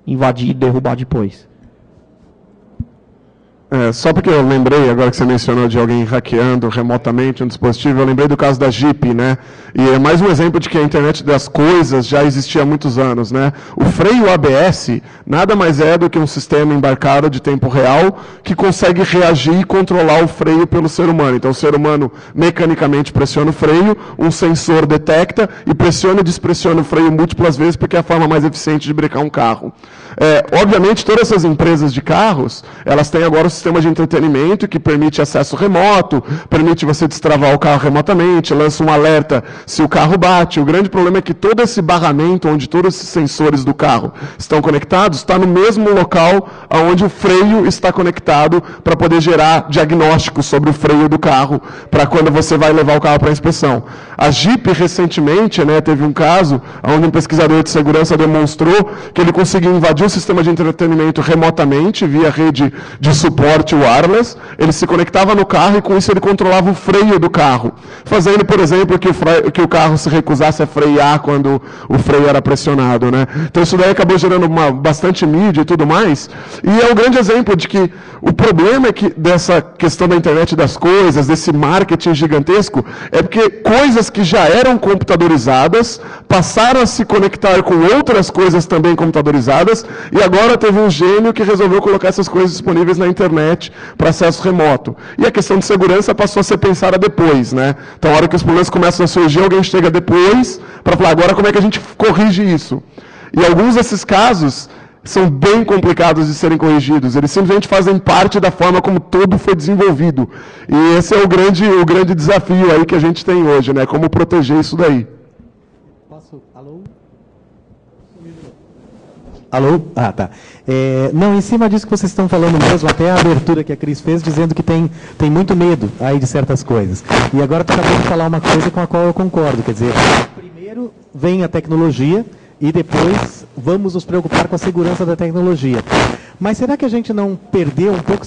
invadir e derrubar depois. Só porque eu lembrei, agora que você mencionou de alguém hackeando remotamente um dispositivo, eu lembrei do caso da Jeep, né? E é mais um exemplo de que a internet das coisas já existia há muitos anos, né? O freio ABS nada mais é do que um sistema embarcado de tempo real que consegue reagir e controlar o freio pelo ser humano. Então o ser humano mecanicamente pressiona o freio, um sensor detecta e pressiona e despressiona o freio múltiplas vezes porque é a forma mais eficiente de brecar um carro. Obviamente, todas essas empresas de carros, elas têm agora o sistema de entretenimento que permite acesso remoto, permite você destravar o carro remotamente, lança um alerta se o carro bate. O grande problema é que todo esse barramento, onde todos esses sensores do carro estão conectados, está no mesmo local onde o freio está conectado para poder gerar diagnóstico sobre o freio do carro, para quando você vai levar o carro para a inspeção. A Jeep, recentemente, né, teve um caso onde um pesquisador de segurança demonstrou que ele conseguiu invadir o sistema de entretenimento remotamente, via rede de suporte wireless. Ele se conectava no carro e com isso ele controlava o freio do carro, fazendo, por exemplo, que o carro se recusasse a frear quando o freio era pressionado, né? Então isso daí acabou gerando bastante mídia e tudo mais, e é um grande exemplo de que o problema é que dessa questão da internet das coisas, desse marketing gigantesco, é porque coisas que já eram computadorizadas passaram a se conectar com outras coisas também computadorizadas, e agora teve um gênio que resolveu colocar essas coisas disponíveis na internet para acesso remoto. E a questão de segurança passou a ser pensada depois, né? Então, a hora que os problemas começam a surgir, alguém chega depois para falar, agora como é que a gente corrige isso? E alguns desses casos são bem complicados de serem corrigidos. Eles simplesmente fazem parte da forma como tudo foi desenvolvido. E esse é o grande desafio aí que a gente tem hoje, né? Como proteger isso daí. Posso? Alô? Alô? Ah, tá. Não, em cima disso que vocês estão falando mesmo, até a abertura que a Cris fez, dizendo que tem muito medo aí de certas coisas. E agora tu acabou de falar uma coisa com a qual eu concordo, quer dizer, primeiro vem a tecnologia e depois vamos nos preocupar com a segurança da tecnologia. Mas será que a gente não perdeu um pouco,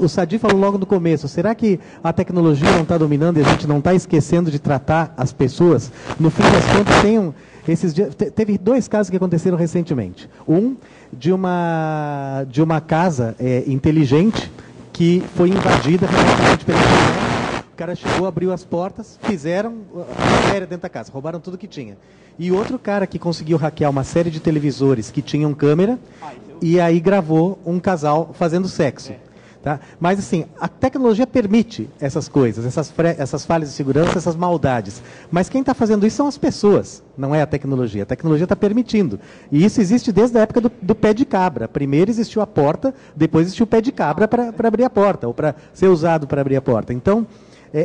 o Sadi falou logo no começo, será que a tecnologia não está dominando e a gente não está esquecendo de tratar as pessoas? No fim das contas, teve dois casos que aconteceram recentemente. Um, de uma casa inteligente que foi invadida remotamente pela internet. O cara chegou, abriu as portas, fizeram a matéria dentro da casa, roubaram tudo que tinha. E outro cara que conseguiu hackear uma série de televisores que tinham câmera e aí gravou um casal fazendo sexo. Tá? Mas, assim, a tecnologia permite essas coisas, essas falhas de segurança, essas maldades. Mas quem está fazendo isso são as pessoas, não é a tecnologia. A tecnologia está permitindo. E isso existe desde a época do pé de cabra. Primeiro existiu a porta, depois existiu o pé de cabra para abrir a porta, ou para ser usado para abrir a porta. Então,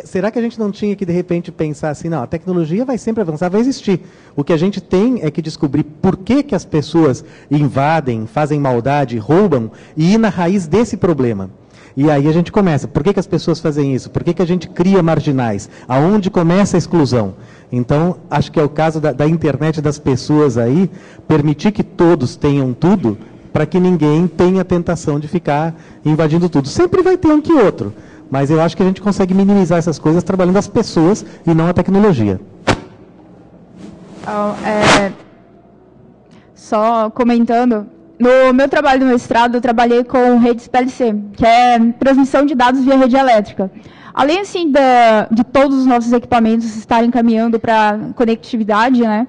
será que a gente não tinha que, de repente, pensar assim, não, a tecnologia vai sempre avançar, vai existir. O que a gente tem é que descobrir por que as pessoas invadem, fazem maldade, roubam, e ir na raiz desse problema. E aí a gente começa, por que as pessoas fazem isso? Por que a gente cria marginais? Aonde começa a exclusão? Então, acho que é o caso da internet das pessoas aí, permitir que todos tenham tudo, para que ninguém tenha a tentação de ficar invadindo tudo. Sempre vai ter um que outro, mas eu acho que a gente consegue minimizar essas coisas trabalhando as pessoas e não a tecnologia. Só comentando, no meu trabalho no mestrado, eu trabalhei com redes PLC, que é transmissão de dados via rede elétrica. Além assim, de todos os nossos equipamentos estarem caminhando para conectividade, né,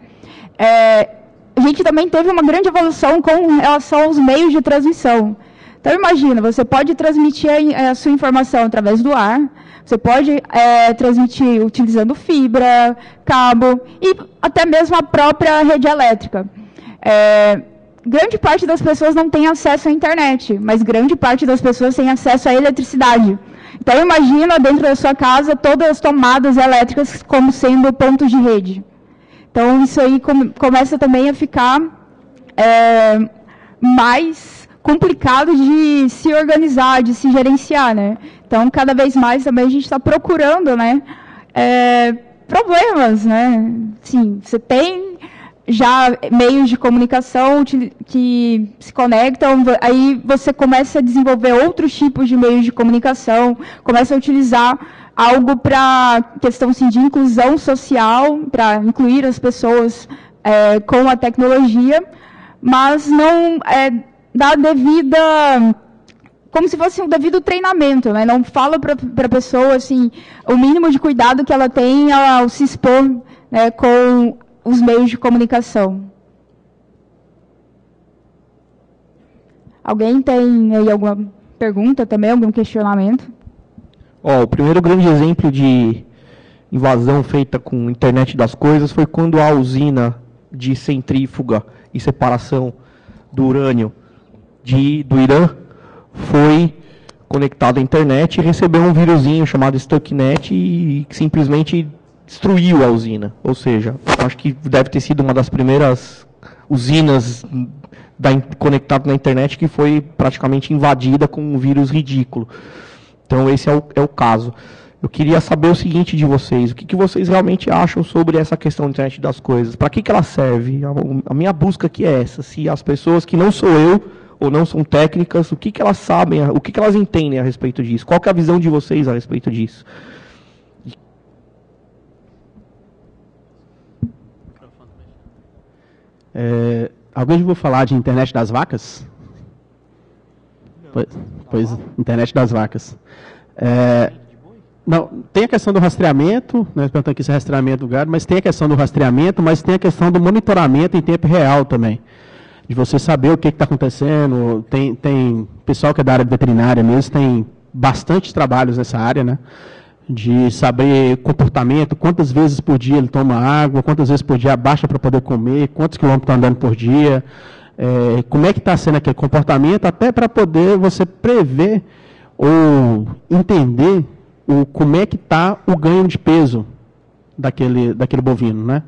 a gente também teve uma grande evolução com relação aos meios de transmissão. Então, imagina, você pode transmitir a sua informação através do ar, você pode transmitir utilizando fibra, cabo e até mesmo a própria rede elétrica. Grande parte das pessoas não tem acesso à internet, mas grande parte das pessoas tem acesso à eletricidade. Então, imagina dentro da sua casa todas as tomadas elétricas como sendo pontos de rede. Então, isso aí começa também a ficar mais complicado de se organizar, de se gerenciar, né? Então, cada vez mais também a gente está procurando, né, problemas, né? Sim, você tem já meios de comunicação que se conectam, aí você começa a desenvolver outros tipos de meios de comunicação, começa a utilizar algo para questão assim, de inclusão social, para incluir as pessoas com a tecnologia, mas não dá devida, como se fosse um devido treinamento, né? Não fala para a pessoa assim, o mínimo de cuidado que ela tem ao se expor, né, com os meios de comunicação. Alguém tem aí alguma pergunta também, algum questionamento? O primeiro grande exemplo de invasão feita com a internet das coisas foi quando a usina de centrífuga e separação do urânio do Irã foi conectada à internet e recebeu um vírusinho chamado Stuxnet e simplesmente destruiu a usina. Ou seja, acho que deve ter sido uma das primeiras usinas conectadas na internet que foi praticamente invadida com um vírus ridículo. Então, esse é o caso. Eu queria saber o seguinte de vocês, o que vocês realmente acham sobre essa questão da internet das coisas? Para que ela serve? A minha busca aqui é essa, se as pessoas que não sou eu, ou não são técnicas, o que elas sabem, o que elas entendem a respeito disso? Qual que é a visão de vocês a respeito disso? Alguém já ouviu falar de internet das vacas? Pois internet das vacas. Não, tem a questão do rastreamento, né, perguntando aqui se é rastreamento do gado, mas tem a questão do rastreamento, mas tem a questão do monitoramento em tempo real também. De você saber o que está acontecendo. Tem pessoal que é da área veterinária mesmo, tem bastante trabalhos nessa área, né? De saber comportamento, quantas vezes por dia ele toma água, quantas vezes por dia abaixa para poder comer, quantos quilômetros está andando por dia, como é que está sendo aquele comportamento, até para poder você prever ou entender como é que está o ganho de peso daquele bovino, né?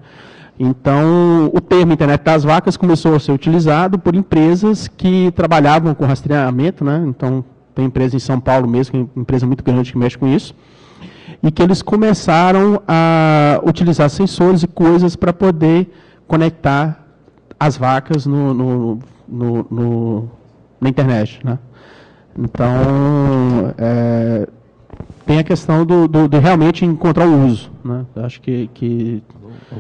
Então, o termo internet das vacas começou a ser utilizado por empresas que trabalhavam com rastreamento, né? Então, tem empresa em São Paulo mesmo, que é uma empresa muito grande que mexe com isso, e que eles começaram a utilizar sensores e coisas para poder conectar as vacas na internet, né? Então, tem a questão de realmente encontrar o uso, né? Eu acho que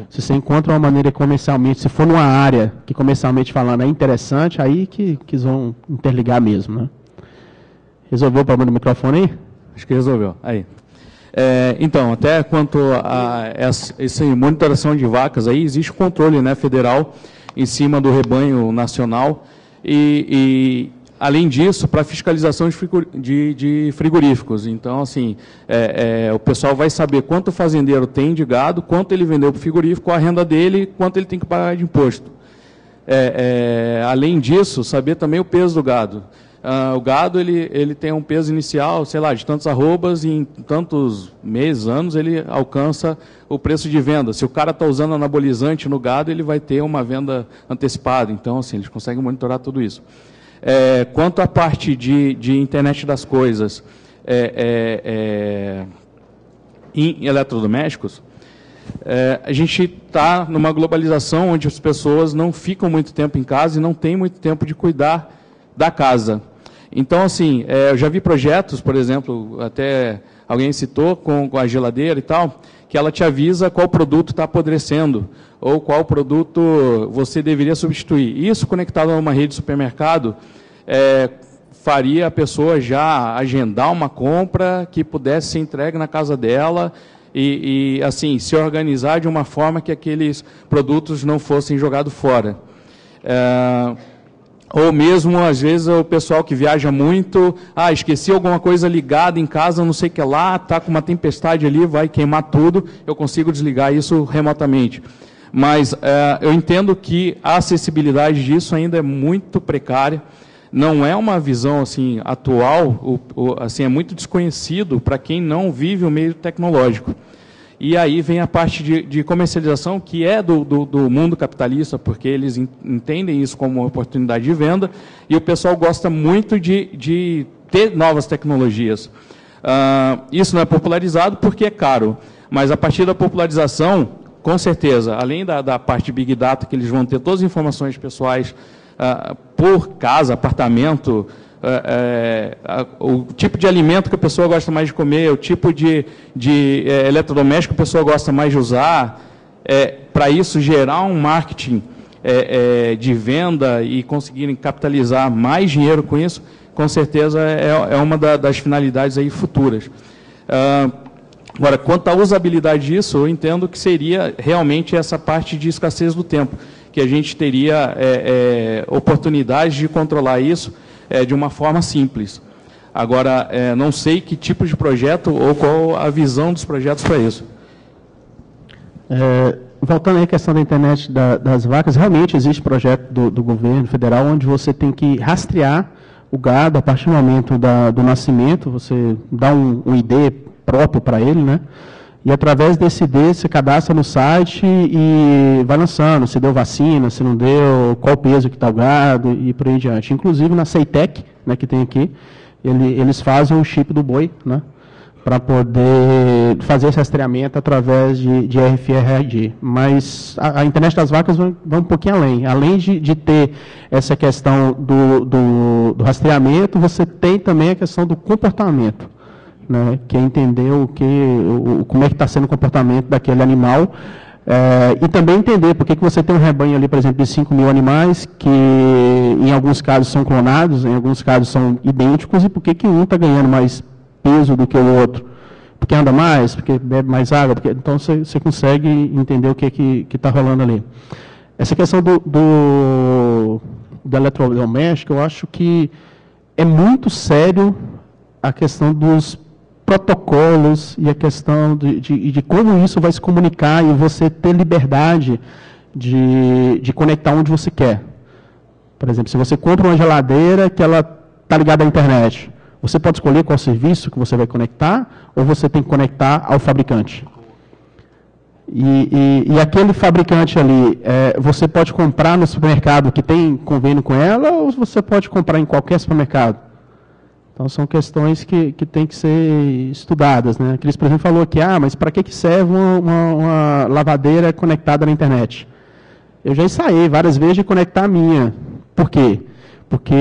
se você encontra uma maneira comercialmente, se for numa área que comercialmente falando é interessante, aí que eles vão interligar mesmo, né? Resolveu o problema do microfone aí? Acho que resolveu. Aí. Então, até quanto a essa monitoração de vacas, aí existe controle, né, federal em cima do rebanho nacional e além disso, para fiscalização de frigoríficos. Então, assim, o pessoal vai saber quanto o fazendeiro tem de gado, quanto ele vendeu para o frigorífico, qual a renda dele, quanto ele tem que pagar de imposto. Além disso, saber também o peso do gado. O gado ele tem um peso inicial, sei lá, de tantos arrobas, e em tantos meses, anos, ele alcança o preço de venda. Se o cara está usando anabolizante no gado, ele vai ter uma venda antecipada. Então, assim, eles conseguem monitorar tudo isso. Quanto à parte de internet das coisas em eletrodomésticos, a gente está numa globalização onde as pessoas não ficam muito tempo em casa e não têm muito tempo de cuidar da casa. Então, assim, eu já vi projetos, por exemplo, até alguém citou com a geladeira e tal, que ela te avisa qual produto está apodrecendo, ou qual produto você deveria substituir. Isso, conectado a uma rede de supermercado, faria a pessoa já agendar uma compra que pudesse ser entregue na casa dela e assim, se organizar de uma forma que aqueles produtos não fossem jogados fora. Ou mesmo, às vezes, o pessoal que viaja muito, esqueci alguma coisa ligada em casa, não sei o que lá, está com uma tempestade ali, vai queimar tudo, eu consigo desligar isso remotamente. Mas eu entendo que a acessibilidade disso ainda é muito precária, não é uma visão assim, atual, assim, é muito desconhecido para quem não vive o meio tecnológico. E aí vem a parte de comercialização, que é do mundo capitalista, porque eles entendem isso como uma oportunidade de venda, e o pessoal gosta muito de ter novas tecnologias. Isso não é popularizado porque é caro, mas a partir da popularização, com certeza, além da parte de Big Data, que eles vão ter todas as informações pessoais por casa, apartamento, o tipo de alimento que a pessoa gosta mais de comer, o tipo de eletrodoméstico que a pessoa gosta mais de usar, para isso gerar um marketing de venda e conseguirem capitalizar mais dinheiro com isso, com certeza é uma das finalidades aí futuras. Agora, quanto à usabilidade disso, eu entendo que seria realmente essa parte de escassez do tempo, que a gente teria oportunidade de controlar isso de uma forma simples. Agora, não sei que tipo de projeto ou qual a visão dos projetos para isso. Voltando aí à questão da internet das vacas, realmente existe projeto do governo federal onde você tem que rastrear o gado a partir do momento do nascimento, você dá um ID próprio para ele, né? E através desse ID você cadastra no site e vai lançando, se deu vacina, se não deu, qual o peso que está o gado e por aí adiante. Inclusive na Ceitec, né, que tem aqui, eles fazem o chip do boi, né, para poder fazer esse rastreamento através de RFID. Mas a internet das vacas vai um pouquinho além. Além de ter essa questão do rastreamento, você tem também a questão do comportamento, né, que é entender como é que está sendo o comportamento daquele animal, e também entender por que você tem um rebanho ali, por exemplo, de 5 mil animais, que em alguns casos são clonados, em alguns casos são idênticos, e por que um está ganhando mais peso do que o outro? Porque anda mais, porque bebe mais água, então você consegue entender o que está rolando ali. Essa questão do eletrodoméstico, eu acho que é muito sério a questão dos protocolos e a questão de como isso vai se comunicar e você ter liberdade de conectar onde você quer. Por exemplo, se você compra uma geladeira que ela está ligada à internet, você pode escolher qual serviço que você vai conectar ou você tem que conectar ao fabricante. E aquele fabricante ali, você pode comprar no supermercado que tem convênio com ela ou você pode comprar em qualquer supermercado? Então, são questões que têm que ser estudadas, né? A Cris, por exemplo, falou que, mas para que serve uma lavadeira conectada na internet? Eu já ensaiei várias vezes de conectar a minha. Por quê? Porque,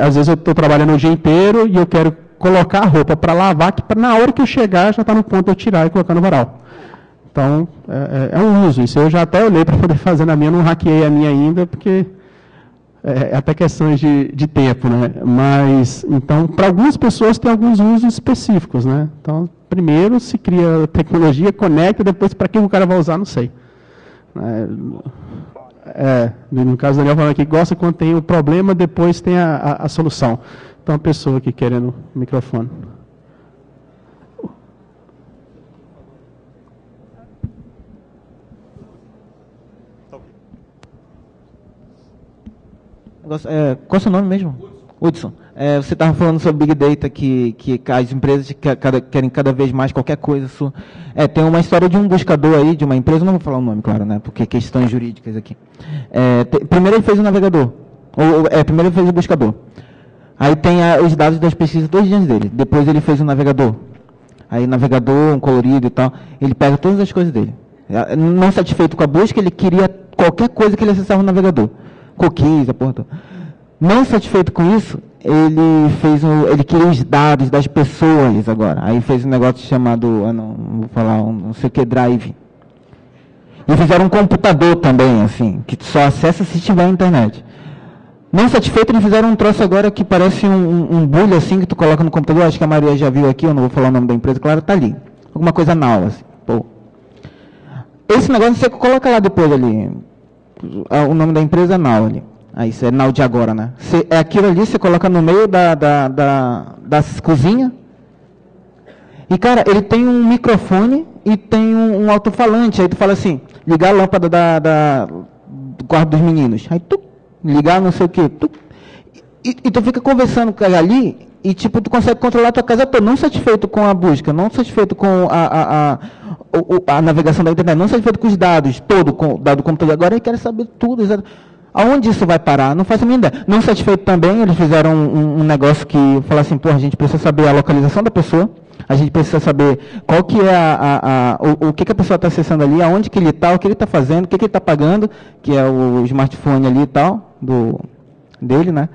às vezes, eu estou trabalhando o dia inteiro e eu quero colocar a roupa para lavar, que na hora que eu chegar já está no ponto de eu tirar e colocar no varal. Então, é um uso. Isso eu já até olhei para poder fazer na minha, não hackeei a minha ainda, porque até questões de tempo, né? Mas, então, para algumas pessoas tem alguns usos específicos, né? Então, primeiro se cria tecnologia, conecta, depois para que o cara vai usar, não sei. No caso do Daniel falando aqui, gosta quando tem o problema, depois tem a solução. Então, a pessoa aqui querendo o microfone. Qual é o seu nome mesmo? Hudson. Você estava falando sobre Big Data, que as empresas querem cada vez mais qualquer coisa. Tem uma história de um buscador aí, de uma empresa, não vou falar o nome, claro, né, porque questões jurídicas aqui. Primeiro ele fez o navegador, primeiro ele fez o buscador. Aí tem os dados das pesquisas todos diante dele. Depois ele fez o navegador. Aí navegador, um colorido e tal. Ele pega todas as coisas dele. Não satisfeito com a busca, ele queria qualquer coisa que ele acessava no navegador. Cookies, a porra toda. Não satisfeito com isso, ele queria os dados das pessoas agora. Aí fez um negócio chamado, não vou falar, não sei o que, Drive. E fizeram um computador também, assim, que só acessa se tiver internet. Não satisfeito, eles fizeram um troço agora que parece um bulho, assim, que tu coloca no computador. Acho que a Maria já viu aqui, eu não vou falar o nome da empresa, claro, tá ali. Alguma coisa Now, assim. Pô. Esse negócio você coloca lá depois ali. O nome da empresa é Now ali. Aí isso é Now de agora, né? É aquilo ali, você coloca no meio da cozinha. E, cara, ele tem um microfone e tem um alto-falante. Aí tu fala assim, ligar a lâmpada do quarto dos meninos. Aí tu ligar não sei o quê. E tu fica conversando com ele ali e, tipo, tu consegue controlar a tua casa toda. Não satisfeito com a busca, não satisfeito com a navegação da internet, não satisfeito com os dados, com o dado do computador. Agora ele quer saber tudo, exatamente. Aonde isso vai parar? Não faço a mínima ideia. Não satisfeito também, eles fizeram um negócio que fala assim, pô, a gente precisa saber a localização da pessoa, a gente precisa saber qual que é o que a pessoa está acessando ali, aonde que ele está, o que ele está fazendo, o que ele está pagando, que é o smartphone ali e tal, dele, né?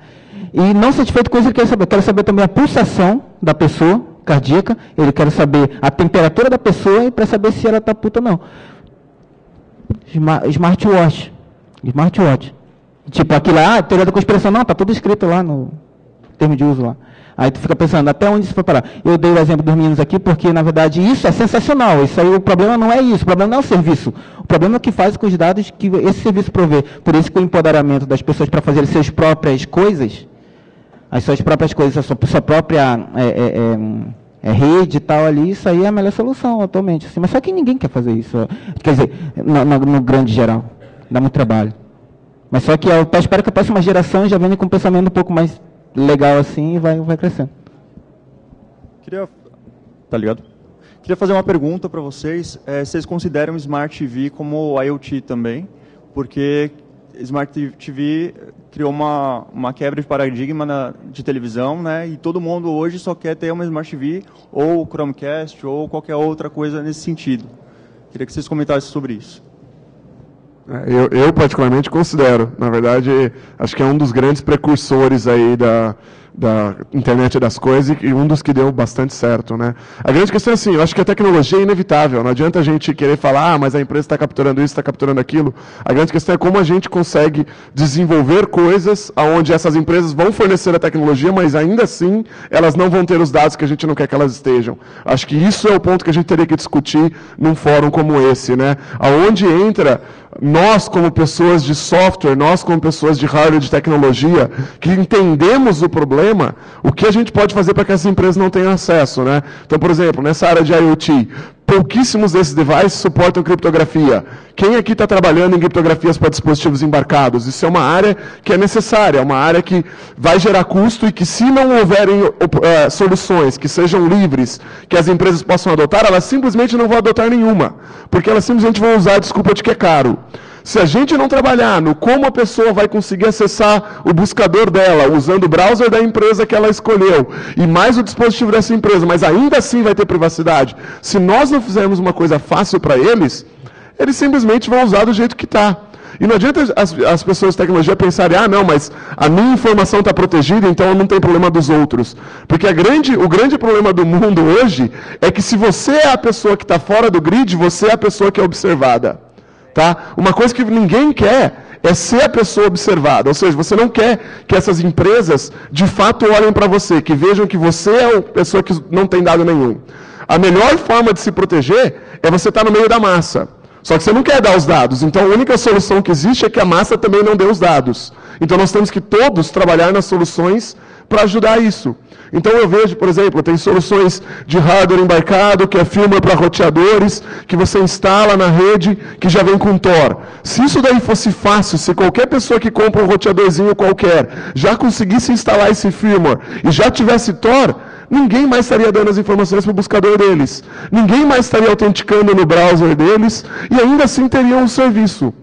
E não satisfeito com isso, ele quer saber também a pulsação da pessoa, cardíaca, ele quer saber a temperatura da pessoa e para saber se ela está puta ou não. Smartwatch. Tipo, aquilo lá, teoria da conspiração, não, está tudo escrito lá no termo de uso lá. Aí tu fica pensando, até onde isso foi parar? Eu dei o exemplo dos meninos aqui, porque, na verdade, isso é sensacional. Isso aí, o problema não é isso, o problema não é o serviço. O problema é o que faz com os dados que esse serviço provê. Por isso que o empoderamento das pessoas para fazerem suas próprias coisas, a sua própria rede e tal ali, isso aí é a melhor solução atualmente. Assim. Mas só que ninguém quer fazer isso. Quer dizer, no grande geral. Dá muito trabalho. Mas só que eu espero que a próxima geração já venha com um pensamento um pouco mais legal assim e vai crescendo. Tá ligado? Queria fazer uma pergunta para vocês. Vocês consideram Smart TV como IoT também? Porque Smart TV criou uma quebra de paradigma de televisão, né? E todo mundo hoje só quer ter uma Smart TV ou Chromecast ou qualquer outra coisa nesse sentido. Queria que vocês comentassem sobre isso. Eu particularmente considero, na verdade, acho que é um dos grandes precursores aí da internet das coisas e um dos que deu bastante certo, né? A grande questão é assim, eu acho que a tecnologia é inevitável, não adianta a gente querer falar, mas a empresa está capturando isso, está capturando aquilo. A grande questão é como a gente consegue desenvolver coisas onde essas empresas vão fornecer a tecnologia, mas ainda assim elas não vão ter os dados que a gente não quer que elas estejam. Acho que isso é o ponto que a gente teria que discutir num fórum como esse, né? Aonde entra nós como pessoas de software, nós como pessoas de hardware, de tecnologia, que entendemos o problema, o que a gente pode fazer para que essas empresas não tenham acesso, né? Então, por exemplo, nessa área de IoT, pouquíssimos desses devices suportam criptografia. Quem aqui está trabalhando em criptografias para dispositivos embarcados? Isso é uma área que é necessária, é uma área que vai gerar custo e que, se não houverem soluções que sejam livres, que as empresas possam adotar, elas simplesmente não vão adotar nenhuma, porque elas simplesmente vão usar a desculpa de que é caro. Se a gente não trabalhar no como a pessoa vai conseguir acessar o buscador dela, usando o browser da empresa que ela escolheu, e mais o dispositivo dessa empresa, mas ainda assim vai ter privacidade, se nós não fizermos uma coisa fácil para eles, eles simplesmente vão usar do jeito que está. E não adianta as pessoas de tecnologia pensarem, não, mas a minha informação está protegida, então não tem problema dos outros. Porque o grande problema do mundo hoje é que, se você é a pessoa que está fora do grid, você é a pessoa que é observada. Tá? Uma coisa que ninguém quer é ser a pessoa observada, ou seja, você não quer que essas empresas de fato olhem para você, que vejam que você é a pessoa que não tem dado nenhum. A melhor forma de se proteger é você estar no meio da massa, só que você não quer dar os dados, então a única solução que existe é que a massa também não dê os dados. Então nós temos que todos trabalhar nas soluções para ajudar isso. Então eu vejo, por exemplo, tem soluções de hardware embarcado, que é firmware para roteadores, que você instala na rede, que já vem com Tor. Se isso daí fosse fácil, se qualquer pessoa que compra um roteadorzinho qualquer já conseguisse instalar esse firmware e já tivesse Tor, ninguém mais estaria dando as informações para o buscador deles. Ninguém mais estaria autenticando no browser deles e ainda assim teriam um serviço.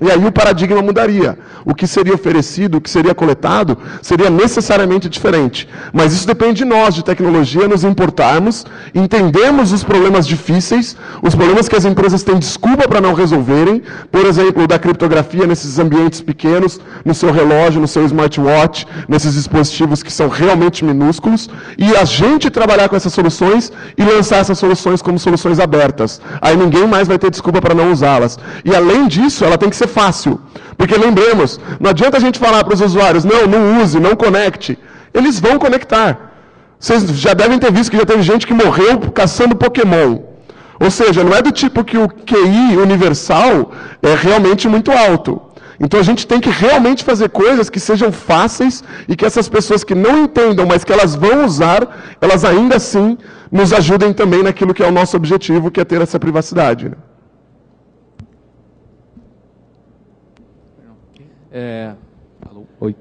E aí o paradigma mudaria. O que seria oferecido, o que seria coletado, seria necessariamente diferente. Mas isso depende de nós, de tecnologia, nos importarmos, entendermos os problemas difíceis, os problemas que as empresas têm desculpa para não resolverem, por exemplo, da criptografia nesses ambientes pequenos, no seu relógio, no seu smartwatch, nesses dispositivos que são realmente minúsculos, e a gente trabalhar com essas soluções e lançar essas soluções como soluções abertas. Aí ninguém mais vai ter desculpa para não usá-las. E além disso, ela tem que ser fácil. Porque lembremos, não adianta a gente falar para os usuários, não use, não conecte. Eles vão conectar. Vocês já devem ter visto que já teve gente que morreu caçando Pokémon. Ou seja, não é do tipo que o QI universal é realmente muito alto. Então a gente tem que realmente fazer coisas que sejam fáceis e que essas pessoas que não entendam, mas que elas vão usar, elas ainda assim nos ajudem também naquilo que é o nosso objetivo, que é ter essa privacidade. Né? Oi.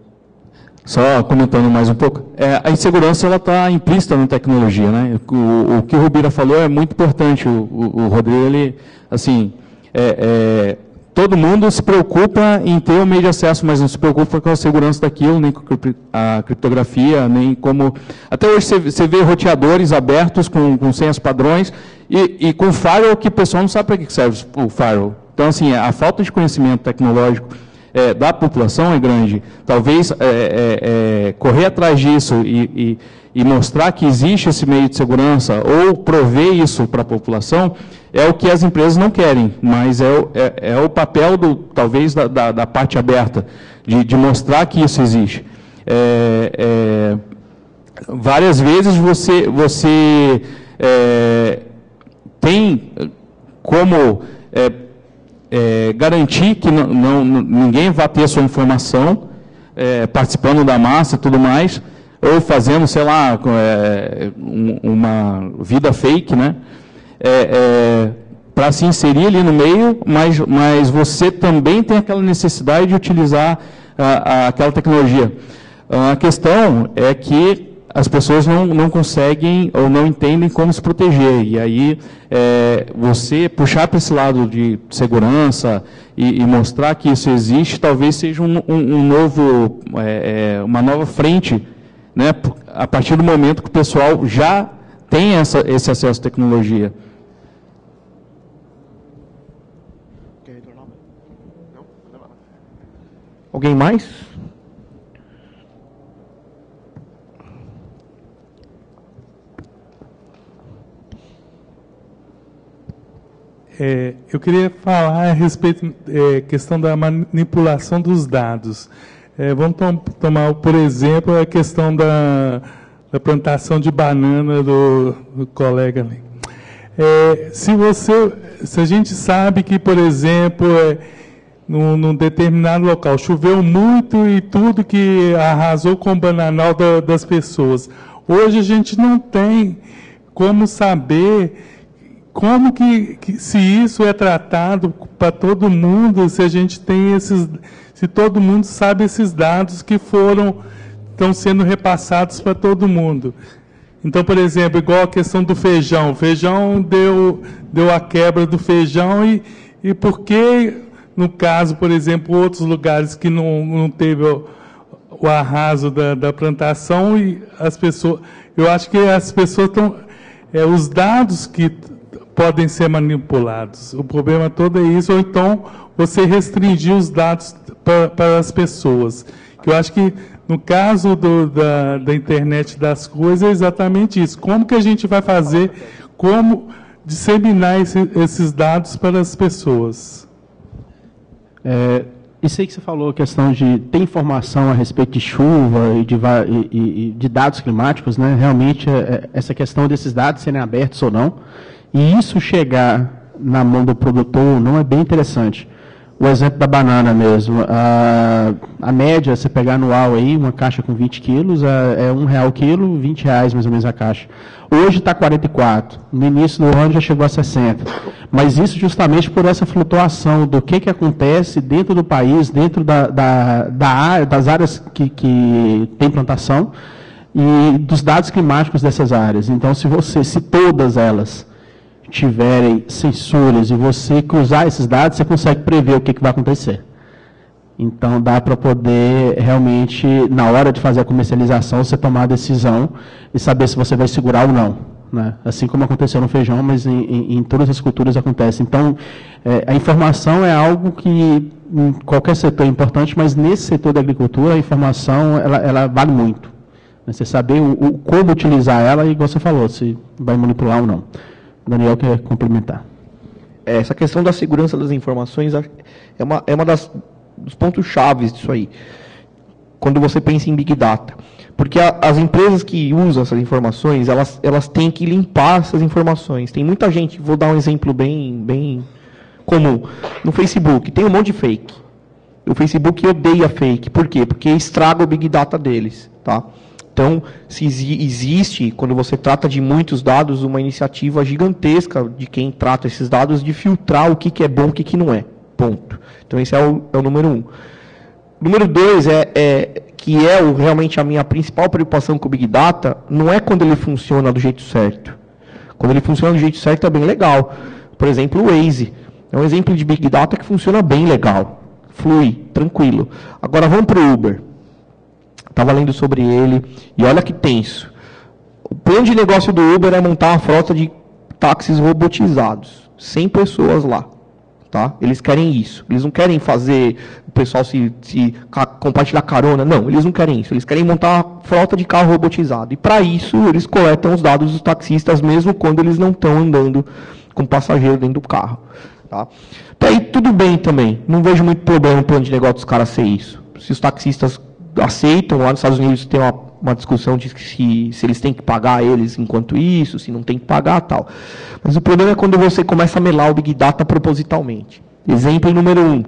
Só comentando mais um pouco, a insegurança ela está implícita na tecnologia, né? O que o Rubira falou é muito importante. O Rodrigo, ele, assim, todo mundo se preocupa em ter o meio de acesso, mas não se preocupa com a segurança daquilo, nem com a criptografia, nem como... Até hoje você vê roteadores abertos com senhas padrões e com firewall que o pessoal não sabe para que serve o firewall. Então, assim, a falta de conhecimento tecnológico da população é grande. Talvez correr atrás disso e mostrar que existe esse meio de segurança ou prover isso para a população é o que as empresas não querem, mas é o papel, talvez, da parte aberta, de mostrar que isso existe. Várias vezes você tem como... garantir que ninguém vá ter a sua informação, participando da massa e tudo mais, ou fazendo, sei lá, uma vida fake, né? Para se inserir ali no meio, mas você também tem aquela necessidade de utilizar aquela tecnologia. A questão é que as pessoas não conseguem ou não entendem como se proteger. E aí, você puxar para esse lado de segurança e mostrar que isso existe, talvez seja uma nova frente, né, a partir do momento que o pessoal já tem esse acesso à tecnologia. Alguém mais? Eu queria falar a respeito da questão da manipulação dos dados. Vamos tomar, por exemplo, a questão da plantação de banana do colega ali. Se a gente sabe que, por exemplo, num determinado local choveu muito e tudo que arrasou com o bananal das pessoas, hoje a gente não tem como saber como que se isso é tratado para todo mundo, se a gente tem se todo mundo sabe esses dados que estão sendo repassados para todo mundo. Então, por exemplo, igual a questão do feijão. O feijão deu a quebra do feijão e por que, no caso, por exemplo, outros lugares que não teve o arraso da plantação e as pessoas... Eu acho que as pessoas estão... os dados que podem ser manipulados. O problema todo é isso, ou então você restringir os dados para as pessoas. Eu acho que, no caso da internet das coisas, é exatamente isso. Como que a gente vai fazer, como disseminar esses dados para as pessoas? Isso aí que você falou, a questão de ter informação a respeito de chuva e de dados climáticos, né? Realmente, essa questão desses dados serem abertos ou não, e isso chegar na mão do produtor não é bem interessante. O exemplo da banana mesmo, a média, você pegar anual aí, uma caixa com 20 quilos, é R$1 o quilo, R$20 mais ou menos a caixa. Hoje está 44, no início do ano já chegou a 60. Mas isso justamente por essa flutuação do que acontece dentro do país, dentro das áreas que tem plantação e dos dados climáticos dessas áreas. Então, se todas elas tiverem sensores e você cruzar esses dados, você consegue prever o que vai acontecer. Então, dá para poder realmente, na hora de fazer a comercialização, você tomar a decisão e saber se você vai segurar ou não, né? Assim como aconteceu no feijão, mas em todas as culturas acontece. Então, a informação é algo que em qualquer setor é importante, mas nesse setor da agricultura, a informação ela vale muito. Você saber como utilizar ela, igual você falou, se vai manipular ou não. O Daniel quer complementar. Essa questão da segurança das informações é uma dos pontos chaves disso aí, quando você pensa em Big Data. Porque as empresas que usam essas informações, elas têm que limpar essas informações. Tem muita gente, vou dar um exemplo bem comum. No Facebook, tem um monte de fake. O Facebook odeia fake. Por quê? Porque estraga o Big Data deles. Tá? Então, se existe, quando você trata de muitos dados, uma iniciativa gigantesca de quem trata esses dados de filtrar o que é bom e o que não é. Ponto. Então, esse é o número 1. Número 2 que realmente a minha principal preocupação com o Big Data, não é quando ele funciona do jeito certo. Quando ele funciona do jeito certo é bem legal. Por exemplo, o Waze. É um exemplo de Big Data que funciona bem legal. Flui, tranquilo. Agora vamos para o Uber. Estava lendo sobre ele, e olha que tenso. O plano de negócio do Uber é montar uma frota de táxis robotizados. 100 pessoas lá. Tá? Eles querem isso. Eles não querem fazer o pessoal se compartilhar carona. Não, eles não querem isso. Eles querem montar uma frota de carro robotizado. E para isso, eles coletam os dados dos taxistas, mesmo quando eles não estão andando com passageiro dentro do carro. Tá? Daí tudo bem também. Não vejo muito problema no plano de negócio dos caras ser isso. Se os taxistas aceitam, lá nos Estados Unidos tem uma discussão de se eles têm que pagar eles enquanto isso, se não tem que pagar, tal. Mas o problema é quando você começa a melar o Big Data propositalmente. Exemplo número 1.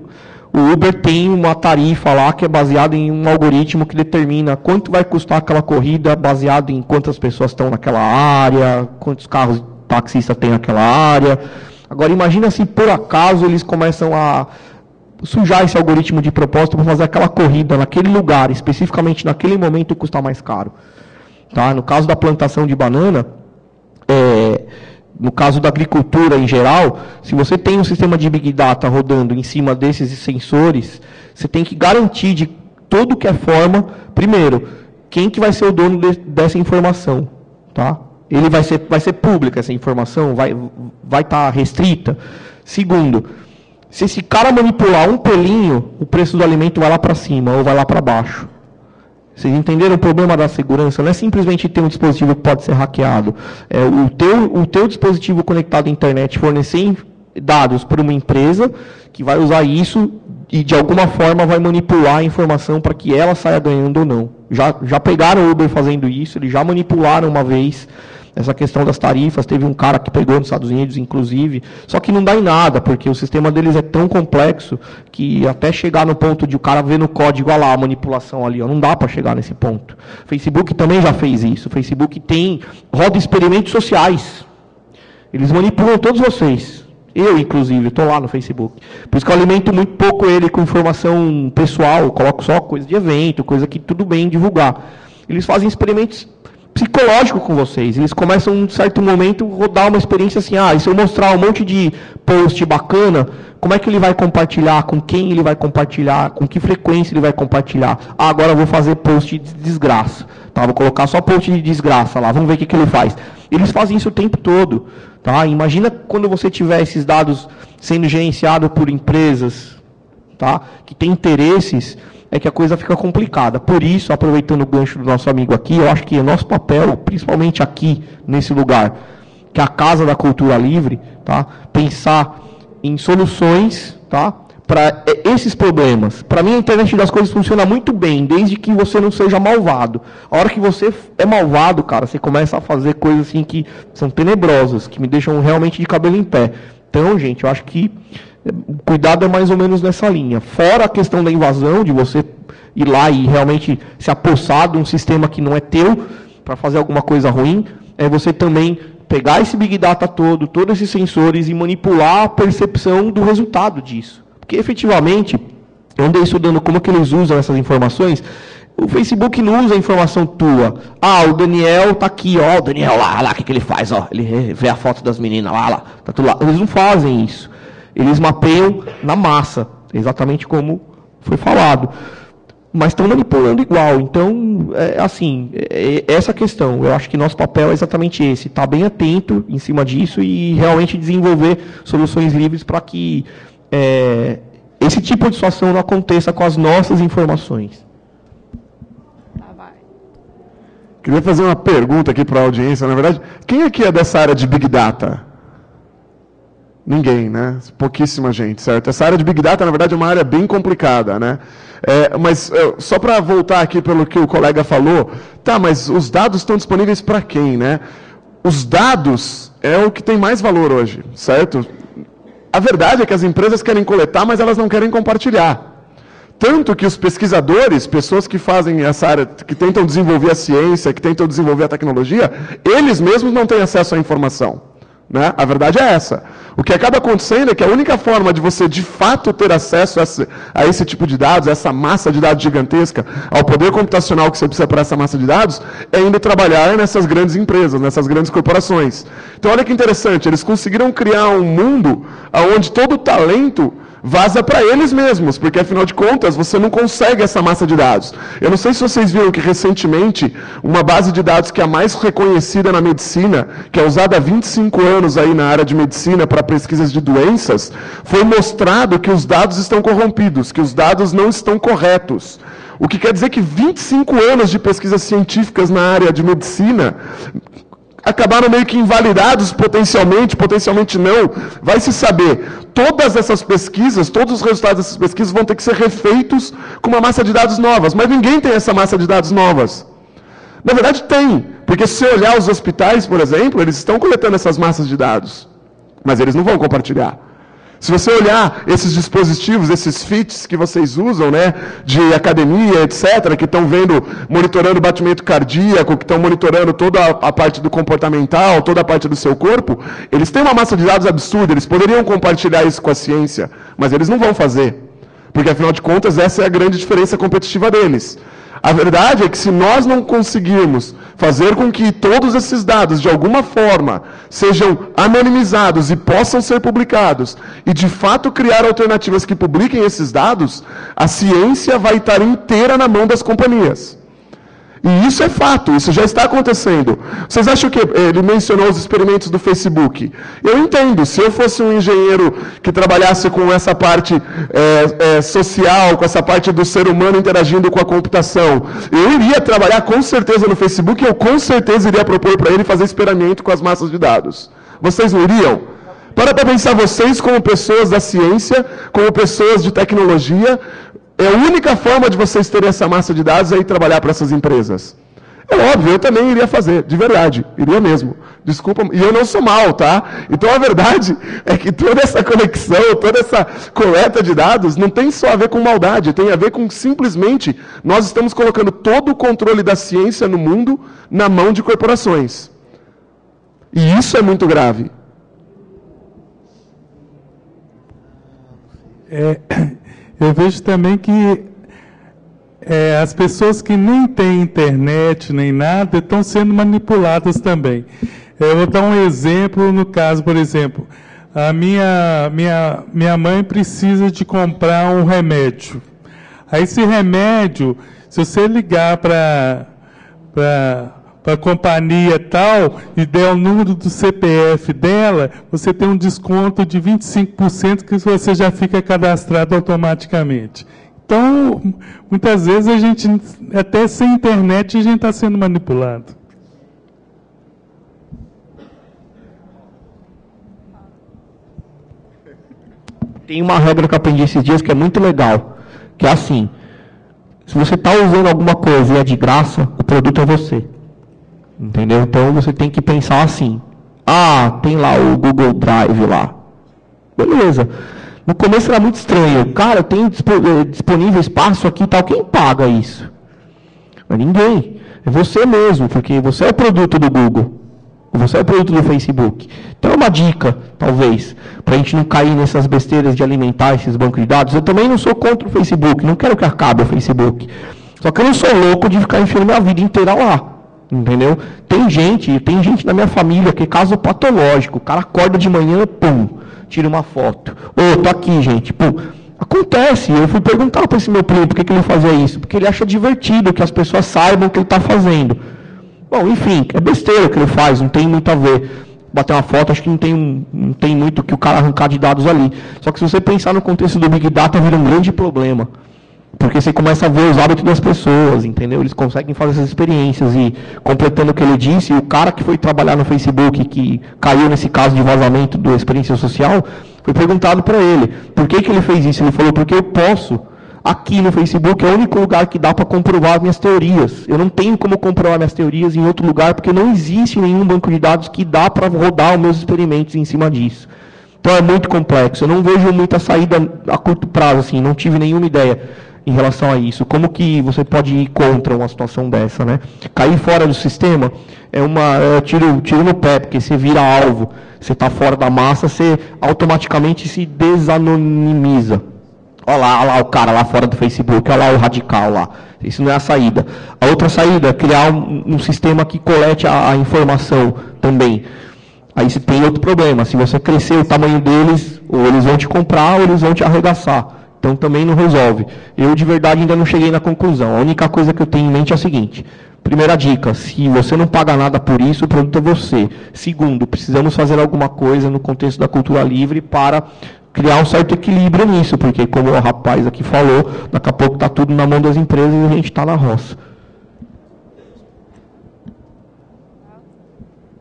O Uber tem uma tarifa lá que é baseada em um algoritmo que determina quanto vai custar aquela corrida, baseado em quantas pessoas estão naquela área, quantos carros taxistas tem naquela área. Agora, imagina se por acaso eles começam a sujar esse algoritmo de propósito para fazer aquela corrida naquele lugar, especificamente naquele momento, custar mais caro. Tá? No caso da plantação de banana, no caso da agricultura em geral, se você tem um sistema de Big Data rodando em cima desses sensores, você tem que garantir de todo que é forma, primeiro, quem que vai ser o dono dessa informação. Tá? Ele vai ser pública essa informação? Vai estar restrita? Segundo, se esse cara manipular um pelinho, o preço do alimento vai lá para cima ou vai lá para baixo. Vocês entenderam o problema da segurança? Não é simplesmente ter um dispositivo que pode ser hackeado. O teu dispositivo conectado à internet fornecer dados para uma empresa que vai usar isso e, de alguma forma, vai manipular a informação para que ela saia ganhando ou não. Já pegaram o Uber fazendo isso, eles já manipularam uma vez essa questão das tarifas. Teve um cara que pegou nos Estados Unidos, inclusive, só que não dá em nada, porque o sistema deles é tão complexo que até chegar no ponto de o cara ver no código, olha lá a manipulação ali, não dá para chegar nesse ponto. O Facebook também já fez isso. O Facebook roda experimentos sociais. Eles manipulam todos vocês. Eu, inclusive, estou lá no Facebook. Por isso que eu alimento muito pouco ele com informação pessoal, eu coloco só coisa de evento, coisa que tudo bem divulgar. Eles fazem experimentos psicológico com vocês. Eles começam, em um certo momento, rodar uma experiência assim, e se eu mostrar um monte de post bacana, como é que ele vai compartilhar, com quem ele vai compartilhar, com que frequência ele vai compartilhar. Agora eu vou fazer post de desgraça. Tá? Vou colocar só post de desgraça lá, vamos ver o que ele faz. Eles fazem isso o tempo todo. Tá? Imagina quando você tiver esses dados sendo gerenciados por empresas, tá? Que têm interesses, é que a coisa fica complicada. Por isso, aproveitando o gancho do nosso amigo aqui, eu acho que é nosso papel, principalmente aqui, nesse lugar, que é a Casa da Cultura Livre, tá? Pensar em soluções, tá? Para esses problemas. Para mim, a internet das coisas funciona muito bem, desde que você não seja malvado. A hora que você é malvado, cara, você começa a fazer coisas assim que são tenebrosas, que me deixam realmente de cabelo em pé. Então, gente, eu acho que o cuidado é mais ou menos nessa linha. Fora a questão da invasão, de você ir lá e realmente se apossar de um sistema que não é teu, para fazer alguma coisa ruim, é você também pegar esse Big Data todo, todos esses sensores, e manipular a percepção do resultado disso. Porque, efetivamente, eu andei estudando como que eles usam essas informações. O Facebook não usa a informação tua. O Daniel tá aqui, o Daniel lá, o que ele faz? Ele vê a foto das meninas lá, tá tudo lá. Eles não fazem isso. Eles mapeiam na massa, exatamente como foi falado. Mas estão manipulando igual. Então, essa questão, eu acho que nosso papel é exatamente esse, estar bem atento em cima disso e realmente desenvolver soluções livres para que esse tipo de situação não aconteça com as nossas informações. Queria fazer uma pergunta aqui para a audiência, na verdade. Quem aqui é dessa área de Big Data? Ninguém, né? Pouquíssima gente, certo? Essa área de Big Data, na verdade, é uma área bem complicada, né? Mas só para voltar aqui pelo que o colega falou, tá, mas os dados estão disponíveis para quem, né? Os dados é o que tem mais valor hoje, certo? A verdade é que as empresas querem coletar, mas elas não querem compartilhar. Tanto que os pesquisadores, pessoas que fazem essa área, que tentam desenvolver a ciência, que tentam desenvolver a tecnologia, eles mesmos não têm acesso à informação. Né? A verdade é essa. O que acaba acontecendo é que a única forma de você, de fato, ter acesso a esse tipo de dados, a essa massa de dados gigantesca, ao poder computacional que você precisa para essa massa de dados, é indo trabalhar nessas grandes empresas, nessas grandes corporações. Então, olha que interessante, eles conseguiram criar um mundo onde todo o talento vaza para eles mesmos, porque, afinal de contas, você não consegue essa massa de dados. Eu não sei se vocês viram que, recentemente, uma base de dados que é a mais reconhecida na medicina, que é usada há 25 anos aí na área de medicina para pesquisas de doenças, foi mostrado que os dados estão corrompidos, que os dados não estão corretos. O que quer dizer que 25 anos de pesquisas científicas na área de medicina acabaram meio que invalidados potencialmente não, vai se saber. Todas essas pesquisas, todos os resultados dessas pesquisas vão ter que ser refeitos com uma massa de dados novas, mas ninguém tem essa massa de dados novas. Na verdade tem, porque se você olhar os hospitais, por exemplo, eles estão coletando essas massas de dados, mas eles não vão compartilhar. Se você olhar esses dispositivos, esses fits que vocês usam, né, de academia, etc., que estão monitorando o batimento cardíaco, que estão monitorando toda a parte do comportamental, toda a parte do seu corpo, eles têm uma massa de dados absurda, eles poderiam compartilhar isso com a ciência, mas eles não vão fazer, porque, afinal de contas, essa é a grande diferença competitiva deles. A verdade é que se nós não conseguirmos fazer com que todos esses dados, de alguma forma, sejam anonimizados e possam ser publicados, e de fato criar alternativas que publiquem esses dados, a ciência vai estar inteira na mão das companhias. E isso é fato, isso já está acontecendo. Vocês acham que ele mencionou os experimentos do Facebook? Eu entendo, se eu fosse um engenheiro que trabalhasse com essa parte social, com essa parte do ser humano interagindo com a computação, eu iria trabalhar com certeza no Facebook e eu com certeza iria propor para ele fazer experimento com as massas de dados. Vocês não iriam? Para pensar vocês como pessoas da ciência, como pessoas de tecnologia, a única forma de vocês terem essa massa de dados é ir trabalhar para essas empresas. É óbvio, eu também iria fazer, de verdade, iria mesmo. Desculpa, e eu não sou mal, tá? Então a verdade é que toda essa conexão, toda essa coleta de dados não tem só a ver com maldade, tem a ver com simplesmente nós estamos colocando todo o controle da ciência no mundo na mão de corporações. E isso é muito grave. Eu vejo também que as pessoas que nem têm internet nem nada estão sendo manipuladas também. Eu vou dar um exemplo no caso, por exemplo, a minha mãe precisa de comprar um remédio. Aí esse remédio, se você ligar para a companhia tal e der o número do CPF dela, você tem um desconto de 25% que você já fica cadastrado automaticamente. Então, muitas vezes a gente, até sem internet, a gente está sendo manipulado. Tem uma regra que eu aprendi esses dias que é muito legal, que é assim, se você está usando alguma coisa e é de graça, o produto é você. Entendeu? Então você tem que pensar assim, tem lá o Google Drive lá. Beleza. No começo era muito estranho. Cara, eu tenho disponível espaço aqui e tal. Quem paga isso? Mas ninguém. É você mesmo, porque você é o produto do Google. Você é o produto do Facebook. Então é uma dica, talvez, para a gente não cair nessas besteiras de alimentar esses bancos de dados. Eu também não sou contra o Facebook, não quero que acabe o Facebook. Só que eu não sou louco de ficar enfiando minha vida inteira lá. Entendeu? Tem gente na minha família que é caso patológico. O cara acorda de manhã, pum, tira uma foto. Tô aqui, gente, pum. Acontece. Eu fui perguntar para esse meu primo por que ele fazia isso. Porque ele acha divertido que as pessoas saibam o que ele está fazendo. Bom, enfim, é besteira o que ele faz, não tem muito a ver. Bater uma foto, acho que não tem muito que o cara arrancar de dados ali. Só que se você pensar no contexto do Big Data, vira um grande problema. Porque você começa a ver os hábitos das pessoas, entendeu? Eles conseguem fazer essas experiências. E, completando o que ele disse, o cara que foi trabalhar no Facebook, que caiu nesse caso de vazamento da experiência social, foi perguntado para ele, por que ele fez isso? Ele falou, porque eu posso. Aqui no Facebook é o único lugar que dá para comprovar minhas teorias. Eu não tenho como comprovar minhas teorias em outro lugar, porque não existe nenhum banco de dados que dá para rodar os meus experimentos em cima disso. Então é muito complexo. Eu não vejo muita saída a curto prazo, assim, não tive nenhuma ideia em relação a isso. Como que você pode ir contra uma situação dessa, né? Cair fora do sistema é tiro no pé, porque você vira alvo, você está fora da massa, você automaticamente se desanonimiza. Olha lá o cara lá fora do Facebook, olha lá o radical lá. Isso não é a saída. A outra saída é criar um sistema que colete a informação também. Aí você tem outro problema. Se você crescer o tamanho deles, ou eles vão te comprar, ou eles vão te arregaçar. Então também não resolve. Eu de verdade ainda não cheguei na conclusão. A única coisa que eu tenho em mente é a seguinte. Primeira dica, se você não paga nada por isso, o produto é você. Segundo, precisamos fazer alguma coisa no contexto da cultura livre para criar um certo equilíbrio nisso, porque como o rapaz aqui falou, daqui a pouco está tudo na mão das empresas e a gente está na roça.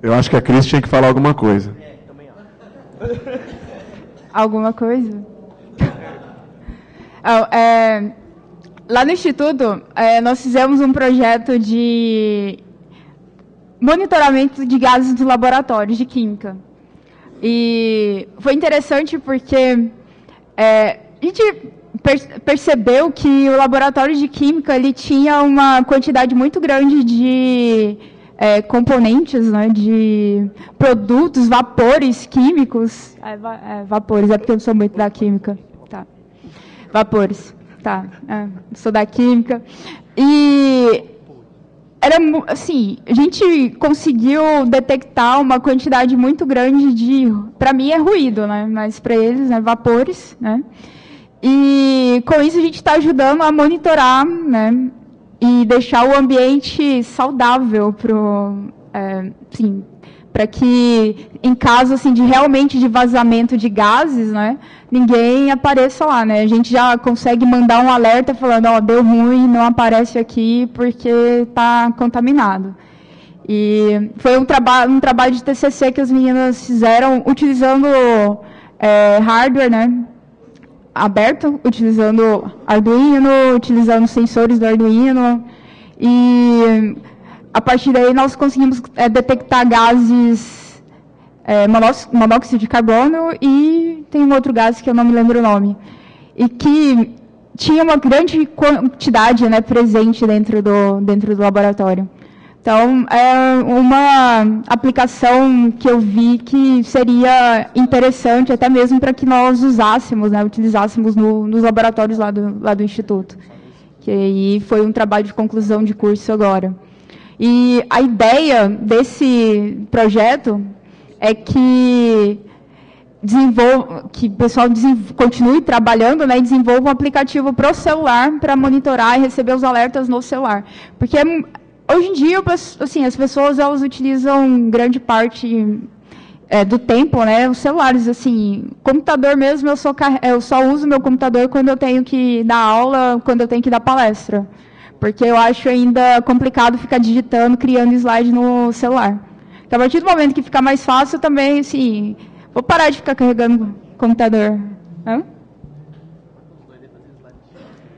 Eu acho que a Cris tinha que falar alguma coisa. Alguma coisa? Lá no Instituto, nós fizemos um projeto de monitoramento de gases dos laboratórios de química. E foi interessante porque a gente percebeu que o laboratório de química ele tinha uma quantidade muito grande de componentes, né, de produtos, vapores químicos. Vapores, é porque eu sou muito da química. Tá. Vapores. Tá. Sou da química. E era assim, a gente conseguiu detectar uma quantidade muito grande de, para mim é ruído, né? Mas para eles, né, vapores, né? E com isso a gente está ajudando a monitorar, né? E deixar o ambiente saudável para que em caso assim de realmente de vazamento de gases, né, ninguém apareça lá, né? A gente já consegue mandar um alerta falando, ó, deu ruim, não aparece aqui porque está contaminado. E foi um trabalho de TCC que as meninas fizeram utilizando hardware, né, aberto, utilizando Arduino, utilizando sensores do Arduino, e a partir daí nós conseguimos detectar gases, monóxido de carbono, e tem um outro gás que eu não me lembro o nome, e que tinha uma grande quantidade, né, presente dentro do laboratório. Então, é uma aplicação que eu vi que seria interessante, até mesmo para que nós usássemos, né, utilizássemos nos laboratórios lá do Instituto. Que aí foi um trabalho de conclusão de curso agora. E a ideia desse projeto é que o pessoal continue trabalhando, né, e desenvolva um aplicativo para o celular para monitorar e receber os alertas no celular. Porque hoje em dia, assim, as pessoas elas utilizam grande parte do tempo, né, os celulares. Assim, computador mesmo, eu só uso meu computador quando eu tenho que dar aula, quando eu tenho que dar palestra. Porque eu acho ainda complicado ficar digitando, criando slide no celular. Então, a partir do momento que ficar mais fácil, também, assim, vou parar de ficar carregando computador. Hã?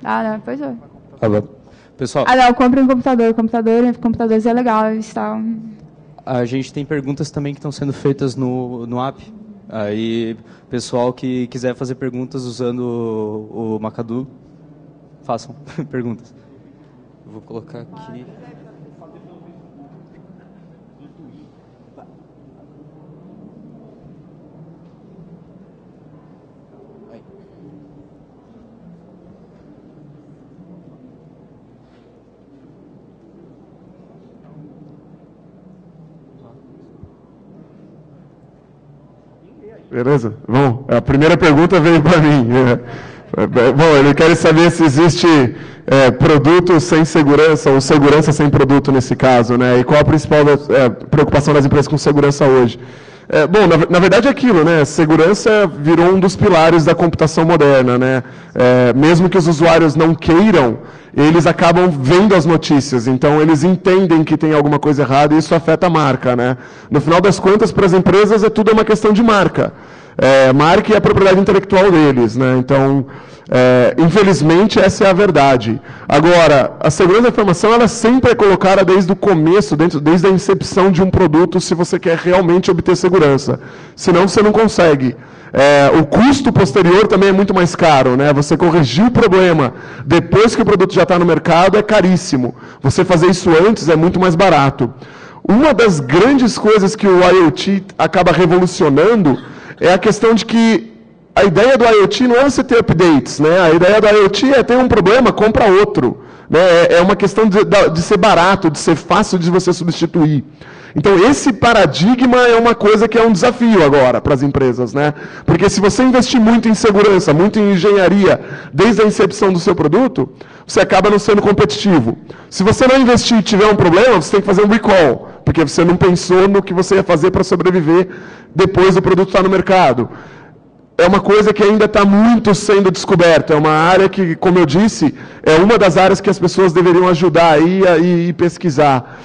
Não, pois é. Pessoal, não, compre um computador. Computadores é legal. Está... A gente tem perguntas também que estão sendo feitas no app. Aí, pessoal que quiser fazer perguntas usando o Macadu, façam perguntas. Eu vou colocar aqui. Beleza? Bom, a primeira pergunta veio para mim. Bom, ele quer saber se existe produto sem segurança ou segurança sem produto nesse caso, né? E qual a principal preocupação das empresas com segurança hoje? Bom, na verdade é aquilo, né? Segurança virou um dos pilares da computação moderna, né? Mesmo que os usuários não queiram, eles acabam vendo as notícias, então eles entendem que tem alguma coisa errada e isso afeta a marca, né? No final das contas, para as empresas, tudo é uma questão de marca. Marca e a propriedade intelectual deles, né? Então, infelizmente, essa é a verdade. Agora, a segurança da informação, ela sempre é colocada desde o começo, desde a incepção de um produto, se você quer realmente obter segurança. Senão, você não consegue. O custo posterior também é muito mais caro, né? Você corrigir o problema depois que o produto já está no mercado é caríssimo. Você fazer isso antes é muito mais barato. Uma das grandes coisas que o IoT acaba revolucionando é a questão de que a ideia do IoT não é você ter updates, né? A ideia do IoT é ter um problema, compra outro. Né? É uma questão de ser barato, de ser fácil de você substituir. Então, esse paradigma é uma coisa que é um desafio agora para as empresas, né? Porque se você investir muito em segurança, muito em engenharia, desde a incepção do seu produto, você acaba não sendo competitivo. Se você não investir e tiver um problema, você tem que fazer um recall, porque você não pensou no que você ia fazer para sobreviver depois do produto estar no mercado. É uma coisa que ainda está muito sendo descoberta, é uma área que, como eu disse, é uma das áreas que as pessoas deveriam ajudar aí e pesquisar.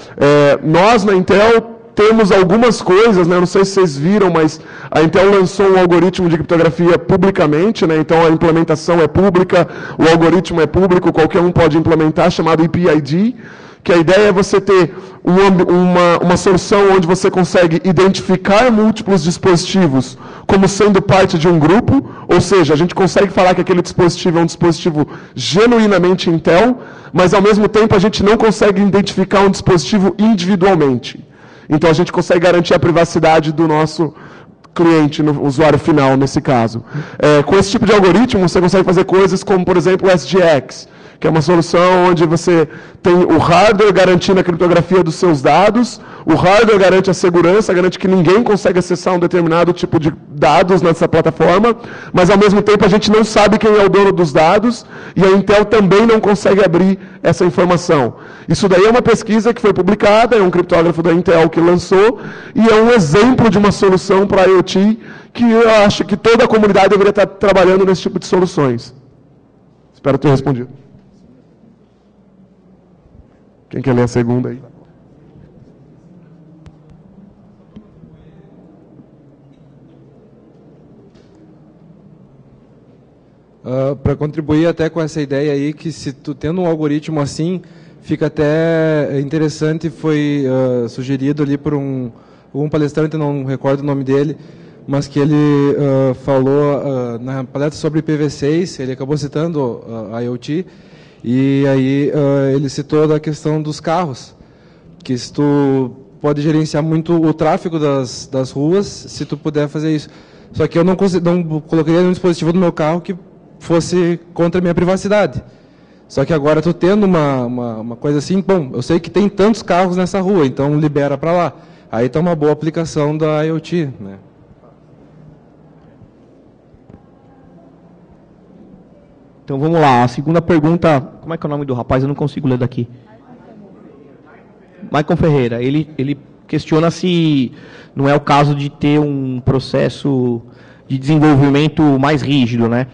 Nós, na Intel, temos algumas coisas, né? Não sei se vocês viram, mas a Intel lançou um algoritmo de criptografia publicamente, né? Então a implementação é pública, o algoritmo é público, qualquer um pode implementar, chamado EPID, que a ideia é você ter uma solução onde você consegue identificar múltiplos dispositivos como sendo parte de um grupo, ou seja, a gente consegue falar que aquele dispositivo é um dispositivo genuinamente Intel, mas ao mesmo tempo a gente não consegue identificar um dispositivo individualmente. Então a gente consegue garantir a privacidade do nosso cliente, no usuário final, nesse caso. Com esse tipo de algoritmo, você consegue fazer coisas como, por exemplo, o SGX, que é uma solução onde você tem o hardware garantindo a criptografia dos seus dados, o hardware garante a segurança, garante que ninguém consegue acessar um determinado tipo de dados nessa plataforma, mas ao mesmo tempo a gente não sabe quem é o dono dos dados e a Intel também não consegue abrir essa informação. Isso daí é uma pesquisa que foi publicada, é um criptógrafo da Intel que lançou, e é um exemplo de uma solução para IoT que eu acho que toda a comunidade deveria estar trabalhando nesse tipo de soluções. Espero ter respondido. Quem quer ler a segunda aí? Para contribuir até com essa ideia aí, que se tu tendo um algoritmo assim, fica até interessante, foi sugerido ali por um palestrante, não recordo o nome dele, mas que ele falou na palestra sobre IPv6, ele acabou citando a IoT, e aí ele citou da questão dos carros, que se tu pode gerenciar muito o tráfego das ruas, se tu puder fazer isso. Só que eu não colocaria um dispositivo no meu carro que fosse contra a minha privacidade. Só que agora tu tendo uma coisa assim, bom, eu sei que tem tantos carros nessa rua, então libera para lá. Aí está uma boa aplicação da IoT, né? Então vamos lá, a segunda pergunta, como é que é o nome do rapaz? Eu não consigo ler daqui. Maicon Ferreira, ele questiona se não é o caso de ter um processo de desenvolvimento mais rígido, né?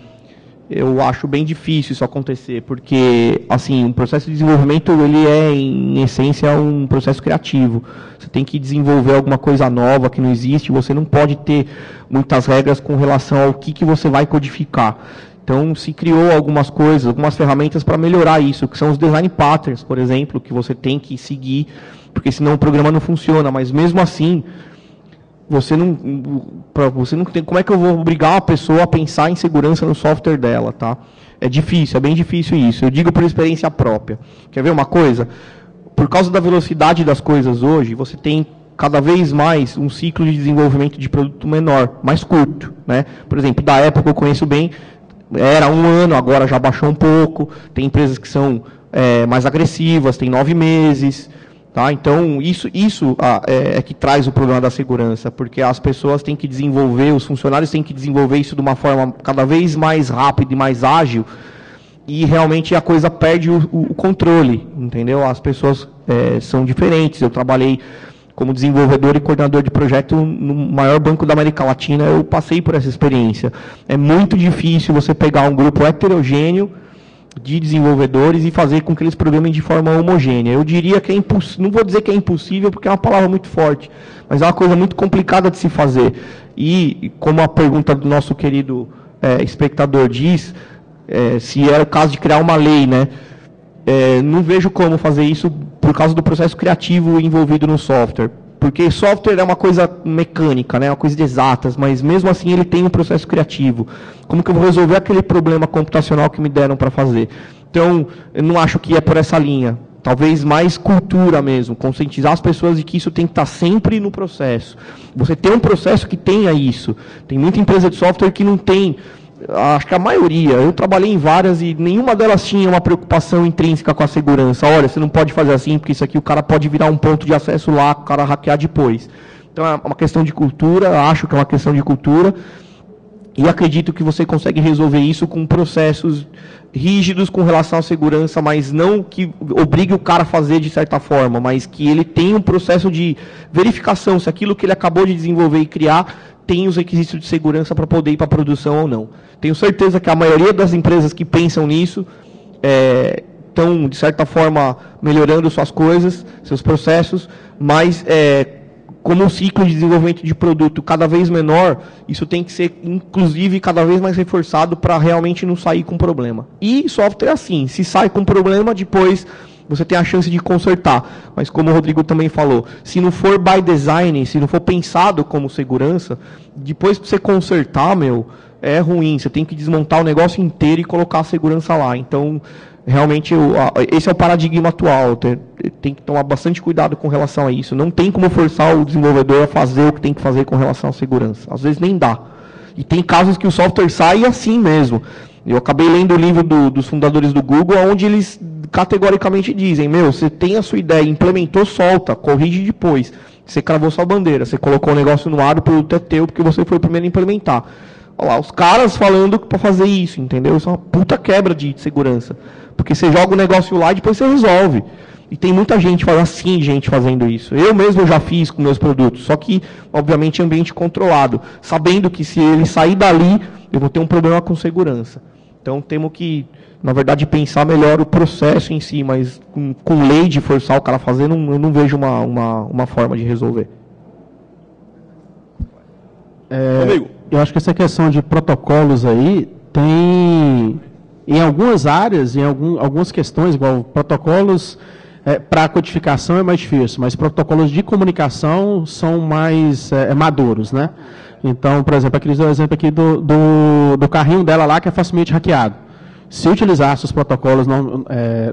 Eu acho bem difícil isso acontecer, porque, assim, um processo de desenvolvimento, ele é, em essência, um processo criativo. Você tem que desenvolver alguma coisa nova que não existe, você não pode ter muitas regras com relação ao que você vai codificar. Então, se criou algumas coisas, algumas ferramentas para melhorar isso, que são os design patterns, por exemplo, que você tem que seguir, porque senão o programa não funciona. Mas, mesmo assim, você não tem... Como é que eu vou obrigar uma pessoa a pensar em segurança no software dela, tá? É difícil, é bem difícil isso. Eu digo por experiência própria. Quer ver uma coisa? Por causa da velocidade das coisas hoje, você tem cada vez mais um ciclo de desenvolvimento de produto menor, mais curto, né? Por exemplo, da Apple que eu conheço bem, era 1 ano, agora já baixou um pouco. Tem empresas que são mais agressivas, tem 9 meses. Tá? Então, isso é que traz o problema da segurança, porque as pessoas têm que desenvolver, os funcionários têm que desenvolver isso de uma forma cada vez mais rápida e mais ágil, e realmente a coisa perde o controle, entendeu? As pessoas são diferentes. Eu trabalhei como desenvolvedor e coordenador de projeto no maior banco da América Latina, eu passei por essa experiência. É muito difícil você pegar um grupo heterogêneo de desenvolvedores e fazer com que eles programem de forma homogênea. Eu diria que é impossível, não vou dizer que é impossível, porque é uma palavra muito forte, mas é uma coisa muito complicada de se fazer. E, como a pergunta do nosso querido espectador diz, se era o caso de criar uma lei, né? Não vejo como fazer isso por causa do processo criativo envolvido no software. Porque software é uma coisa mecânica, né? Uma coisa de exatas, mas mesmo assim ele tem um processo criativo. Como que eu vou resolver aquele problema computacional que me deram para fazer? Então, eu não acho que é por essa linha. Talvez mais cultura mesmo, conscientizar as pessoas de que isso tem que estar sempre no processo. Você tem um processo que tenha isso. Tem muita empresa de software que não tem. Acho que a maioria, eu trabalhei em várias e nenhuma delas tinha uma preocupação intrínseca com a segurança. Olha, você não pode fazer assim, porque isso aqui o cara pode virar um ponto de acesso lá, o cara hackear depois. Então é uma questão de cultura, acho que é uma questão de cultura, e acredito que você consegue resolver isso com processos rígidos com relação à segurança, mas não que obrigue o cara a fazer de certa forma, mas que ele tenha um processo de verificação se aquilo que ele acabou de desenvolver e criar tem os requisitos de segurança para poder ir para a produção ou não. Tenho certeza que a maioria das empresas que pensam nisso estão, de certa forma, melhorando suas coisas, seus processos, mas como um ciclo de desenvolvimento de produto cada vez menor, isso tem que ser, inclusive, cada vez mais reforçado para realmente não sair com problema. E software é assim, se sai com problema, depois você tem a chance de consertar. Mas como o Rodrigo também falou, se não for by design, se não for pensado como segurança, depois para você consertar, é ruim. Você tem que desmontar o negócio inteiro e colocar a segurança lá. Então, realmente, esse é o paradigma atual. Tem que tomar bastante cuidado com relação a isso. Não tem como forçar o desenvolvedor a fazer o que tem que fazer com relação à segurança. Às vezes nem dá. E tem casos que o software sai assim mesmo. Eu acabei lendo o livro dos fundadores do Google, onde eles categoricamente dizem, você tem a sua ideia, implementou, solta, corrige depois. Você cravou sua bandeira, você colocou o negócio no ar, o produto é teu, porque você foi o primeiro a implementar. Olha lá, os caras falando para fazer isso, entendeu? Isso é uma puta quebra de segurança. Porque você joga o negócio lá e depois você resolve. E tem muita gente fazendo isso. Eu mesmo já fiz com meus produtos, só que, obviamente, em ambiente controlado, sabendo que se ele sair dali, eu vou ter um problema com segurança. Então, temos que, na verdade, pensar melhor o processo em si, mas com lei de forçar o cara a fazer, eu não vejo uma forma de resolver. Eu acho que essa questão de protocolos aí tem, em algumas áreas, em algumas questões, igual protocolos para codificação é mais difícil, mas protocolos de comunicação são mais maduros, né? Então, por exemplo, aqui o exemplo aqui do carrinho dela lá, que é facilmente hackeado. Se utilizasse os protocolos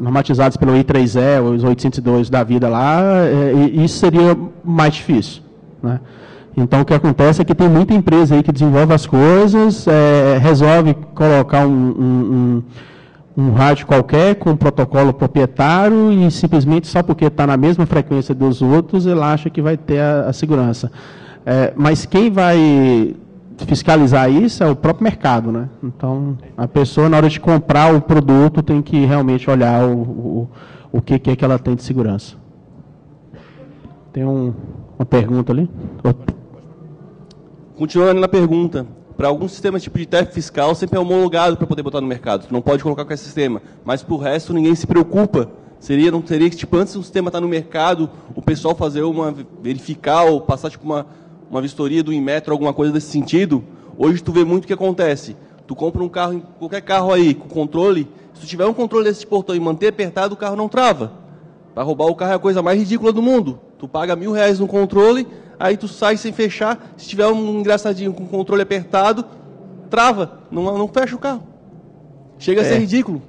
normatizados pelo I3E, os 802 da vida lá, isso seria mais difícil, né? Então, o que acontece é que tem muita empresa aí que desenvolve as coisas, resolve colocar um rádio qualquer com um protocolo proprietário e simplesmente só porque está na mesma frequência dos outros, ele acha que vai ter a segurança. Mas quem vai fiscalizar isso é o próprio mercado, né? Então, a pessoa, na hora de comprar o produto, tem que realmente olhar o que é que ela tem de segurança. Tem uma pergunta ali? Continuando na pergunta, para algum sistema tipo de TEF fiscal sempre é homologado para poder botar no mercado. Tu não pode colocar qualquer sistema, mas para o resto ninguém se preocupa. Não teria que, tipo, antes do sistema estar no mercado, o pessoal fazer verificar ou passar tipo uma vistoria do Inmetro, alguma coisa desse sentido? Hoje tu vê muito o que acontece. Tu compra um carro, qualquer carro aí, com controle, se tu tiver um controle desse portão e manter apertado, o carro não trava. Para roubar o carro é a coisa mais ridícula do mundo. Tu paga R$1.000 no controle, aí tu sai sem fechar, se tiver um engraçadinho com o controle apertado, trava, não fecha o carro. Chega a ser ridículo.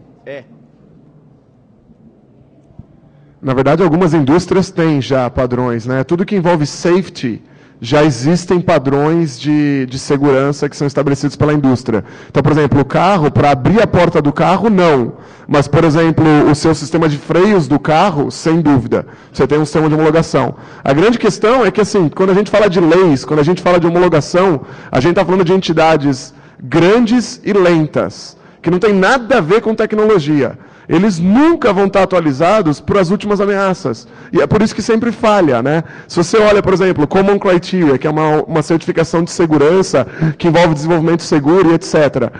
Na verdade, algumas indústrias têm já padrões, né? Tudo que envolve safety já existem padrões de segurança que são estabelecidos pela indústria. Então, por exemplo, o carro, para abrir a porta do carro, não. Mas, por exemplo, o seu sistema de freios do carro, sem dúvida. Você tem um sistema de homologação. A grande questão é que, assim, quando a gente fala de leis, quando a gente fala de homologação, a gente está falando de entidades grandes e lentas, que não tem nada a ver com tecnologia. Eles nunca vão estar atualizados para as últimas ameaças. E é por isso que sempre falha, né? Se você olha, por exemplo, Common Criteria, que é uma certificação de segurança que envolve desenvolvimento seguro e etc.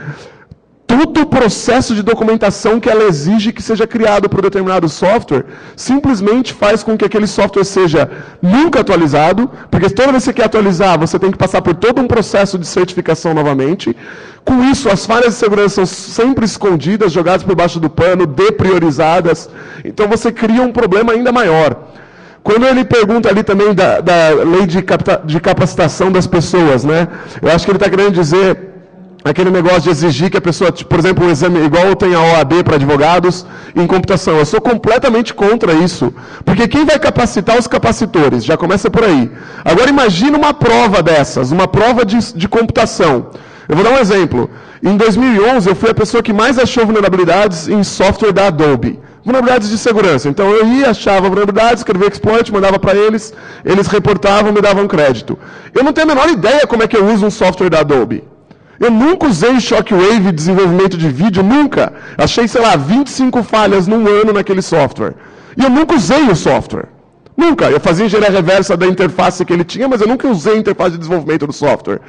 Todo o processo de documentação que ela exige que seja criado para um determinado software, simplesmente faz com que aquele software seja nunca atualizado, porque toda vez que você quer atualizar, você tem que passar por todo um processo de certificação novamente. Com isso, as falhas de segurança são sempre escondidas, jogadas por baixo do pano, depriorizadas. Então, você cria um problema ainda maior. Quando ele pergunta ali também da lei de capacitação das pessoas, né? Eu acho que ele está querendo dizer aquele negócio de exigir que a pessoa, por exemplo, um exame igual tem a OAB para advogados em computação. Eu sou completamente contra isso. Porque quem vai capacitar os capacitores? Já começa por aí. Agora, imagina uma prova dessas, uma prova de computação. Eu vou dar um exemplo. Em 2011, eu fui a pessoa que mais achou vulnerabilidades em software da Adobe. Vulnerabilidades de segurança. Então, eu ia, achava vulnerabilidades, escrevia exploit, mandava para eles, eles reportavam, me davam crédito. Eu não tenho a menor ideia como é que eu uso um software da Adobe. Eu nunca usei Shockwave de desenvolvimento de vídeo, nunca. Achei, sei lá, 25 falhas num ano naquele software. E eu nunca usei o software. Nunca. Eu fazia engenharia reversa da interface que ele tinha, mas eu nunca usei a interface de desenvolvimento do software.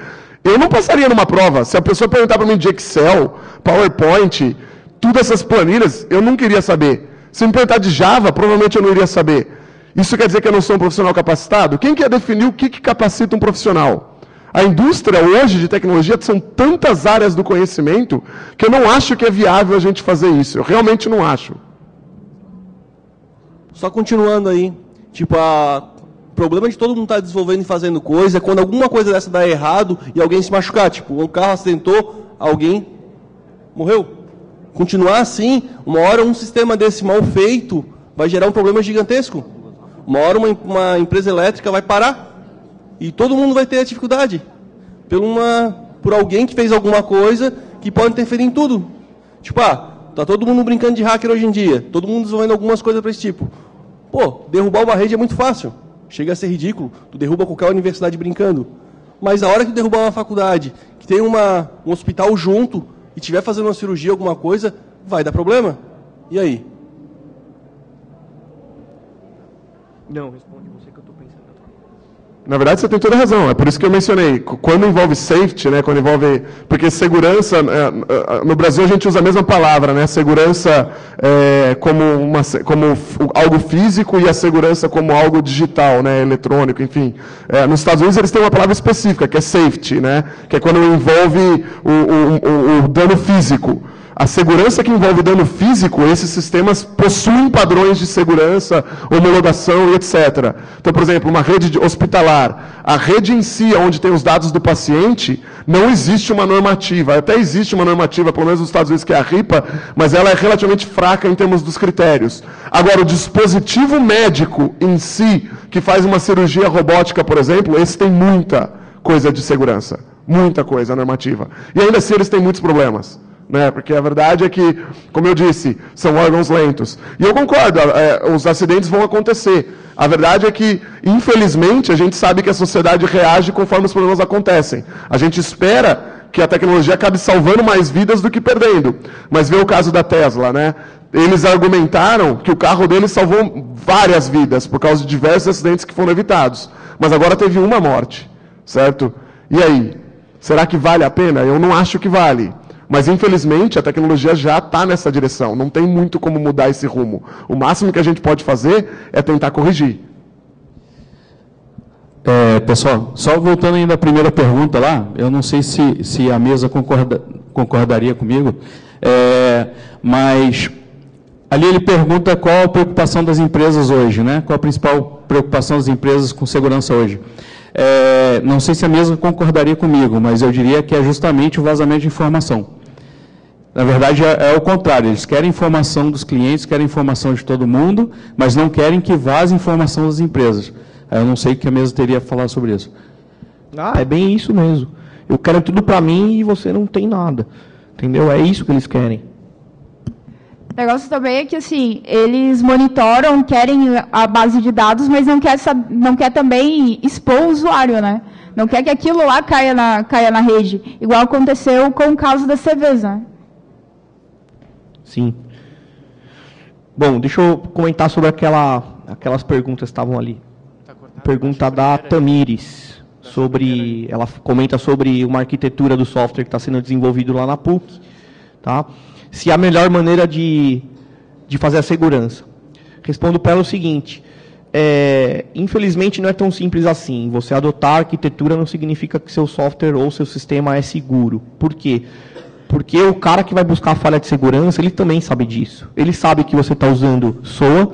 Eu não passaria numa prova. Se a pessoa perguntar para mim de Excel, PowerPoint, todas essas planilhas, eu não queria saber. Se me perguntar de Java, provavelmente eu não iria saber. Isso quer dizer que eu não sou um profissional capacitado? Quem quer definir o que capacita um profissional? A indústria hoje de tecnologia são tantas áreas do conhecimento que eu não acho que é viável a gente fazer isso. Eu realmente não acho. Só continuando aí, tipo, o problema de todo mundo estar desenvolvendo e fazendo coisa é quando alguma coisa dessa dá errado e alguém se machucar. Tipo, um carro acidentou, alguém morreu. Continuar assim, uma hora um sistema desse mal feito vai gerar um problema gigantesco. Uma hora uma empresa elétrica vai parar e todo mundo vai ter dificuldade por alguém que fez alguma coisa que pode interferir em tudo. Tipo, tá todo mundo brincando de hacker hoje em dia, todo mundo desenvolvendo algumas coisas para esse tipo. Pô, derrubar uma rede é muito fácil. Chega a ser ridículo, tu derruba qualquer universidade brincando. Mas a hora que tu derrubar uma faculdade, que tem um hospital junto, e estiver fazendo uma cirurgia, alguma coisa, vai dar problema. E aí? Não, responde você que eu estou pensando. Na verdade, você tem toda a razão. É por isso que eu mencionei. Quando envolve safety, né, quando envolve... Porque segurança, no Brasil a gente usa a mesma palavra, né? Segurança como algo físico e a segurança como algo digital, né, eletrônico, enfim. Nos Estados Unidos eles têm uma palavra específica, que é safety, né? Que é quando envolve o dano físico. A segurança que envolve dano físico, esses sistemas possuem padrões de segurança, homologação e etc. Então, por exemplo, uma rede hospitalar, a rede em si, onde tem os dados do paciente, não existe uma normativa. Até existe uma normativa, pelo menos nos Estados Unidos, que é a RIPA, mas ela é relativamente fraca em termos dos critérios. Agora, o dispositivo médico em si, que faz uma cirurgia robótica, por exemplo, esse tem muita coisa de segurança. Muita coisa normativa. E ainda assim eles têm muitos problemas. Né? Porque a verdade é que, como eu disse, são órgãos lentos. E eu concordo, os acidentes vão acontecer. A verdade é que, infelizmente, a gente sabe que a sociedade reage conforme os problemas acontecem. A gente espera que a tecnologia acabe salvando mais vidas do que perdendo. Mas vê o caso da Tesla, né? Eles argumentaram que o carro deles salvou várias vidas por causa de diversos acidentes que foram evitados. Mas agora teve uma morte, certo? E aí? Será que vale a pena? Eu não acho que vale. Mas, infelizmente, a tecnologia já está nessa direção. Não tem muito como mudar esse rumo. O máximo que a gente pode fazer é tentar corrigir. Pessoal, só voltando ainda à primeira pergunta lá, eu não sei se a mesa concordaria comigo, mas ali ele pergunta qual a preocupação das empresas hoje, né? Qual a principal preocupação das empresas com segurança hoje. Não sei se a mesa concordaria comigo, mas eu diria que é justamente o vazamento de informação. Na verdade, é o contrário. Eles querem informação dos clientes, querem informação de todo mundo, mas não querem que vaze informação das empresas. Eu não sei o que a mesa teria a falar sobre isso. Ah, é bem isso mesmo. Eu quero tudo para mim e você não tem nada. Entendeu? É isso que eles querem. O negócio também é que, assim, eles monitoram, querem a base de dados, mas não quer também expor o usuário, né? Não quer que aquilo lá caia na rede. Igual aconteceu com o caso da Cevesa. Sim. Bom, deixa eu comentar sobre aquelas perguntas que estavam ali. Pergunta da Tamires. Ela comenta sobre uma arquitetura do software que está sendo desenvolvido lá na PUC. Tá? Se é a melhor maneira de fazer a segurança. Respondo para ela o seguinte. Infelizmente não é tão simples assim. Você adotar a arquitetura não significa que seu software ou seu sistema é seguro. Por quê? Porque o cara que vai buscar a falha de segurança, ele também sabe disso. Ele sabe que você está usando SOA,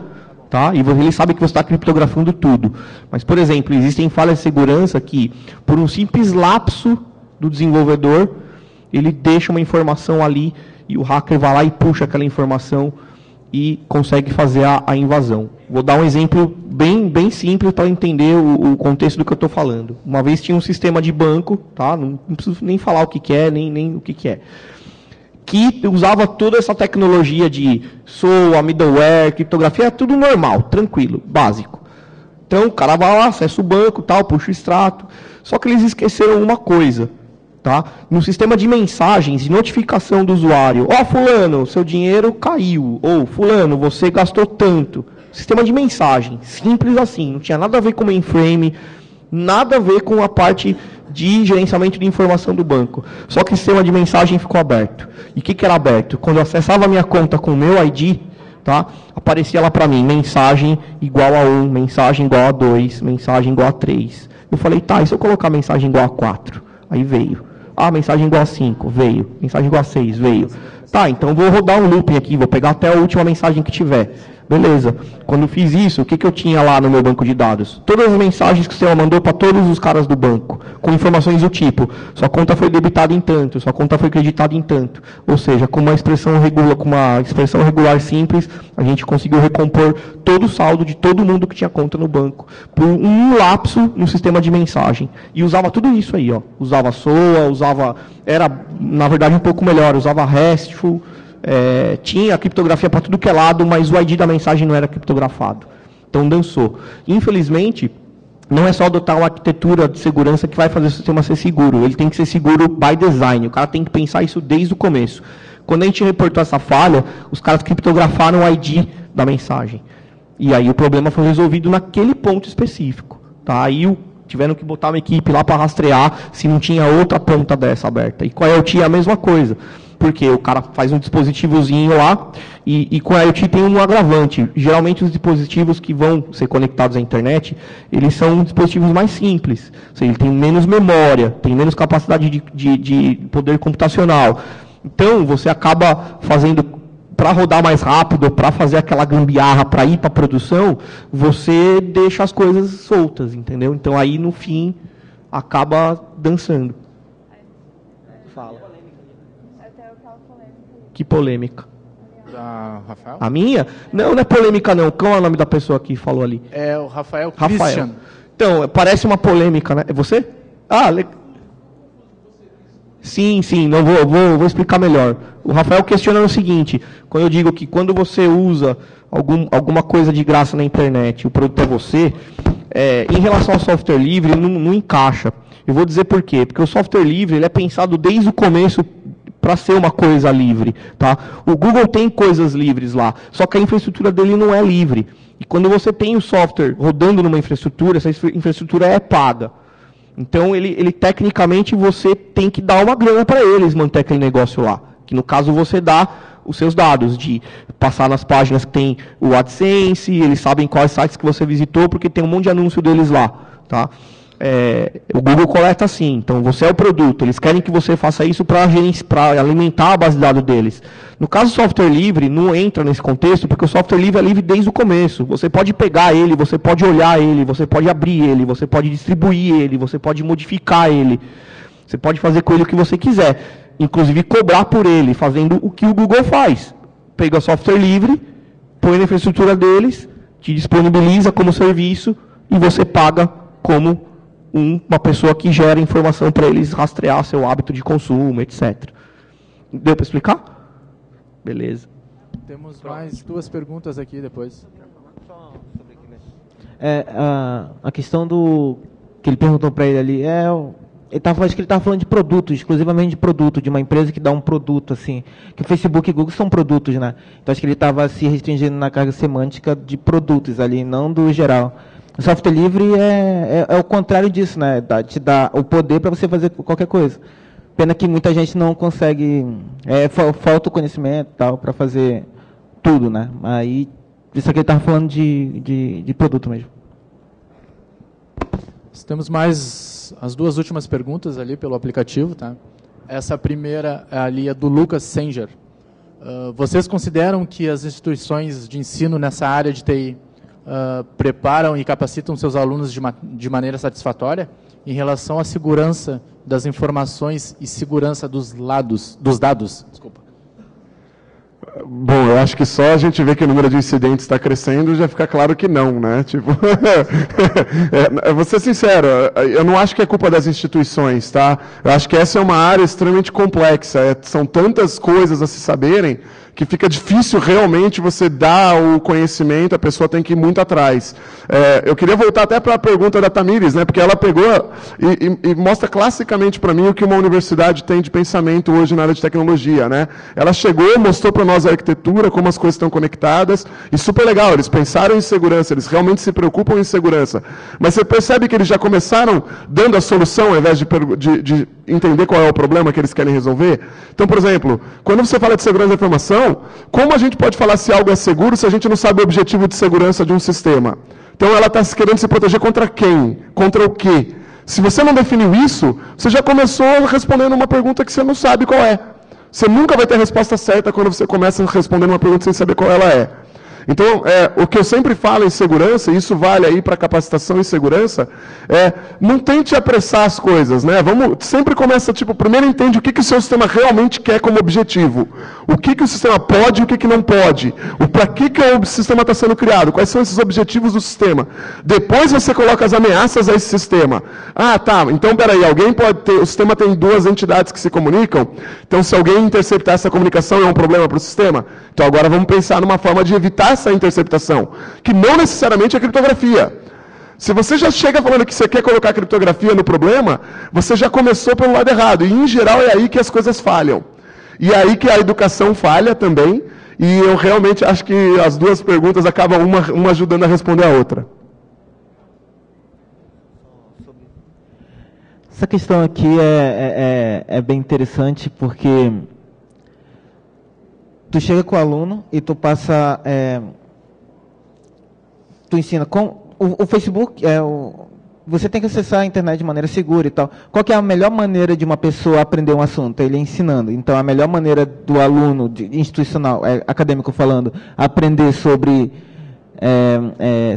tá? E ele sabe que você está criptografando tudo. Mas, por exemplo, existem falhas de segurança que, por um simples lapso do desenvolvedor, ele deixa uma informação ali e o hacker vai lá e puxa aquela informação e consegue fazer a invasão. Vou dar um exemplo bem simples para entender o contexto do que eu estou falando. Uma vez tinha um sistema de banco, tá? Não preciso nem falar o que é, nem o que é, que usava toda essa tecnologia de SOA, middleware, criptografia, tudo normal, tranquilo, básico. Então o cara vai lá, acessa o banco, tal, puxa o extrato. Só que eles esqueceram uma coisa. Tá? No sistema de mensagens e notificação do usuário, fulano, seu dinheiro caiu, ou fulano, você gastou tanto. Sistema de mensagem, simples assim, não tinha nada a ver com mainframe, nada a ver com a parte de gerenciamento de informação do banco. Só que o sistema de mensagem ficou aberto. E o que era aberto? Quando eu acessava a minha conta com o meu ID, tá? Aparecia lá para mim, mensagem igual a 1, mensagem igual a 2, mensagem igual a 3. Eu falei, tá, e se eu colocar mensagem igual a 4? Aí veio. Mensagem igual a 5, veio. Mensagem igual a 6, veio. Tá, então vou rodar um looping aqui, vou pegar até a última mensagem que tiver. Beleza. Quando fiz isso, o que eu tinha lá no meu banco de dados? Todas as mensagens que o sistema mandou para todos os caras do banco, com informações do tipo, sua conta foi debitada em tanto, sua conta foi creditada em tanto. Ou seja, com uma expressão regular simples, a gente conseguiu recompor todo o saldo de todo mundo que tinha conta no banco, por um lapso no sistema de mensagem. E usava tudo isso aí, ó. Usava SOA, era, na verdade, um pouco melhor, usava RESTful, tinha criptografia para tudo que é lado, mas o ID da mensagem não era criptografado. Então dançou. Infelizmente, não é só adotar uma arquitetura de segurança que vai fazer o sistema ser seguro. Ele tem que ser seguro by design. O cara tem que pensar isso desde o começo. Quando a gente reportou essa falha, os caras criptografaram o ID da mensagem. E aí o problema foi resolvido naquele ponto específico. Tá? Aí tiveram que botar uma equipe lá para rastrear se não tinha outra ponta dessa aberta. E com a IoT é a mesma coisa. Porque o cara faz um dispositivozinho lá e com a IoT tem um agravante. Geralmente os dispositivos que vão ser conectados à internet, eles são dispositivos mais simples. Ou seja, ele tem menos memória, tem menos capacidade de poder computacional. Então, você acaba fazendo, para rodar mais rápido, para fazer aquela gambiarra, para ir para a produção, você deixa as coisas soltas, entendeu? Então, aí, no fim, acaba dançando. Fala. Que polêmica? Da Rafael? A minha? Não, não é polêmica não. Qual é o nome da pessoa que falou ali? É o Rafael Christian. Então, parece uma polêmica, né? É você? Sim, não vou explicar melhor. O Rafael questiona o seguinte, quando eu digo que quando você usa alguma coisa de graça na internet, o produto é você, em relação ao software livre, não encaixa. Eu vou dizer por quê. Porque o software livre ele é pensado desde o começo para ser uma coisa livre. Tá? O Google tem coisas livres lá, só que a infraestrutura dele não é livre. E quando você tem o software rodando numa infraestrutura, essa infraestrutura é paga. Então, ele tecnicamente, você tem que dar uma grana para eles manter aquele negócio lá. Que no caso, você dá os seus dados, de passar nas páginas que tem o AdSense, eles sabem quais sites que você visitou, porque tem um monte de anúncio deles lá. Tá? O Google coleta assim, então você é o produto, eles querem que você faça isso para alimentar a base de dados deles. No caso do software livre, não entra nesse contexto, porque o software livre é livre desde o começo. Você pode pegar ele, você pode olhar ele, você pode abrir ele, você pode distribuir ele, você pode modificar ele, você pode fazer com ele o que você quiser, inclusive cobrar por ele, fazendo o que o Google faz. Pega software livre, põe na infraestrutura deles, te disponibiliza como serviço e você paga como uma pessoa que gera informação para eles rastrear seu hábito de consumo, etc. Deu para explicar? Beleza. Temos mais 2 perguntas aqui depois. A questão que ele perguntou para ele ali, acho que ele estava falando de produtos, exclusivamente de produto, de uma empresa que dá um produto, assim, que o Facebook e o Google são produtos, né? Então acho que ele estava se restringindo na carga semântica de produtos ali, não do geral. O software livre é o contrário disso, né? Te dá o poder para você fazer qualquer coisa. Pena que muita gente não consegue, falta o conhecimento tal para fazer tudo, né? Aí, isso aqui ele estava falando de produto mesmo. Temos mais as 2 últimas perguntas ali pelo aplicativo, tá? Essa primeira ali é do Lucas Senger. Vocês consideram que as instituições de ensino nessa área de TI preparam e capacitam seus alunos de maneira satisfatória em relação à segurança das informações e segurança dos dados? Desculpa. Bom, eu acho que só a gente vê que o número de incidentes está crescendo, já fica claro que não, né? Tipo, vou ser sincero, eu não acho que é culpa das instituições, tá? Eu acho que essa é uma área extremamente complexa, são tantas coisas a se saberem que fica difícil realmente você dar o conhecimento, a pessoa tem que ir muito atrás. Eu queria voltar até para a pergunta da Tamires, né, porque ela pegou e mostra classicamente para mim o que uma universidade tem de pensamento hoje na área de tecnologia. Né? Ela chegou, mostrou para nós a arquitetura, como as coisas estão conectadas, e super legal, eles pensaram em segurança, eles realmente se preocupam em segurança. Mas você percebe que eles já começaram dando a solução, ao invés de entender qual é o problema que eles querem resolver? Então, por exemplo, quando você fala de segurança da informação, como a gente pode falar se algo é seguro se a gente não sabe o objetivo de segurança de um sistema? Então, ela está querendo se proteger contra quem? Contra o quê? Se você não definiu isso, você já começou respondendo uma pergunta que você não sabe qual é. Você nunca vai ter a resposta certa quando você começa respondendo uma pergunta sem saber qual ela é. Então, o que eu sempre falo em segurança, e isso vale aí para capacitação em segurança, não tente apressar as coisas, né? Sempre começa, primeiro entende o que o seu sistema realmente quer como objetivo. O que o sistema pode e o que não pode. Para que o sistema está sendo criado. Quais são esses objetivos do sistema. Depois você coloca as ameaças a esse sistema. Então, peraí, alguém pode ter... O sistema tem 2 entidades que se comunicam. Então, se alguém interceptar essa comunicação, é um problema para o sistema. Então, agora vamos pensar numa forma de evitar essa interceptação, que não necessariamente é criptografia. Se você já chega falando que você quer colocar criptografia no problema, você já começou pelo lado errado. E, em geral, é aí que as coisas falham. E é aí que a educação falha também. E eu realmente acho que as 2 perguntas acabam uma ajudando a responder a outra. Essa questão aqui é bem interessante, porque tu chega com o aluno e tu passa... tu ensina... O Facebook, você tem que acessar a internet de maneira segura e tal. Qual que é a melhor maneira de uma pessoa aprender um assunto? Ele ensinando. Então, a melhor maneira do aluno institucional, acadêmico falando, aprender sobre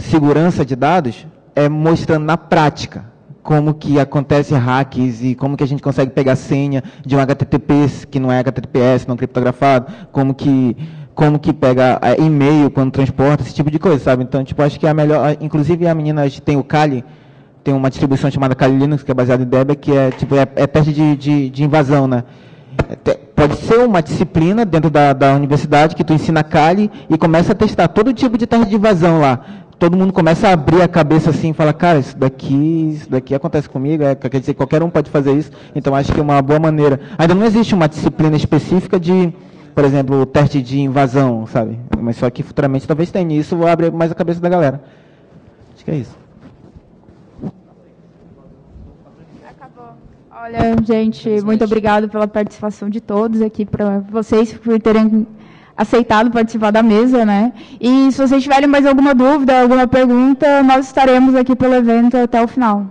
segurança de dados é mostrando na prática como que acontece hacks e como que a gente consegue pegar senha de um HTTP que não é HTTPS, não criptografado, como que pega e-mail quando transporta, esse tipo de coisa, sabe? Então, acho que é a melhor... Inclusive, a menina tem o Kali, tem uma distribuição chamada Kali Linux, que é baseada em Debian, que é teste de invasão, né? Pode ser uma disciplina dentro da universidade que tu ensina Kali e começa a testar todo tipo de teste de invasão lá. Todo mundo começa a abrir a cabeça assim e fala, cara, isso daqui acontece comigo, quer dizer, qualquer um pode fazer isso. Então, acho que é uma boa maneira. Ainda não existe uma disciplina específica de... Por exemplo, o teste de invasão, sabe? Mas só que futuramente talvez tenha. Isso vai abrir mais a cabeça da galera. Acho que é isso. Acabou. Olha, gente, muito obrigado pela participação de todos aqui, para vocês por terem aceitado participar da mesa, né? E se vocês tiverem mais alguma dúvida, alguma pergunta, nós estaremos aqui pelo evento até o final.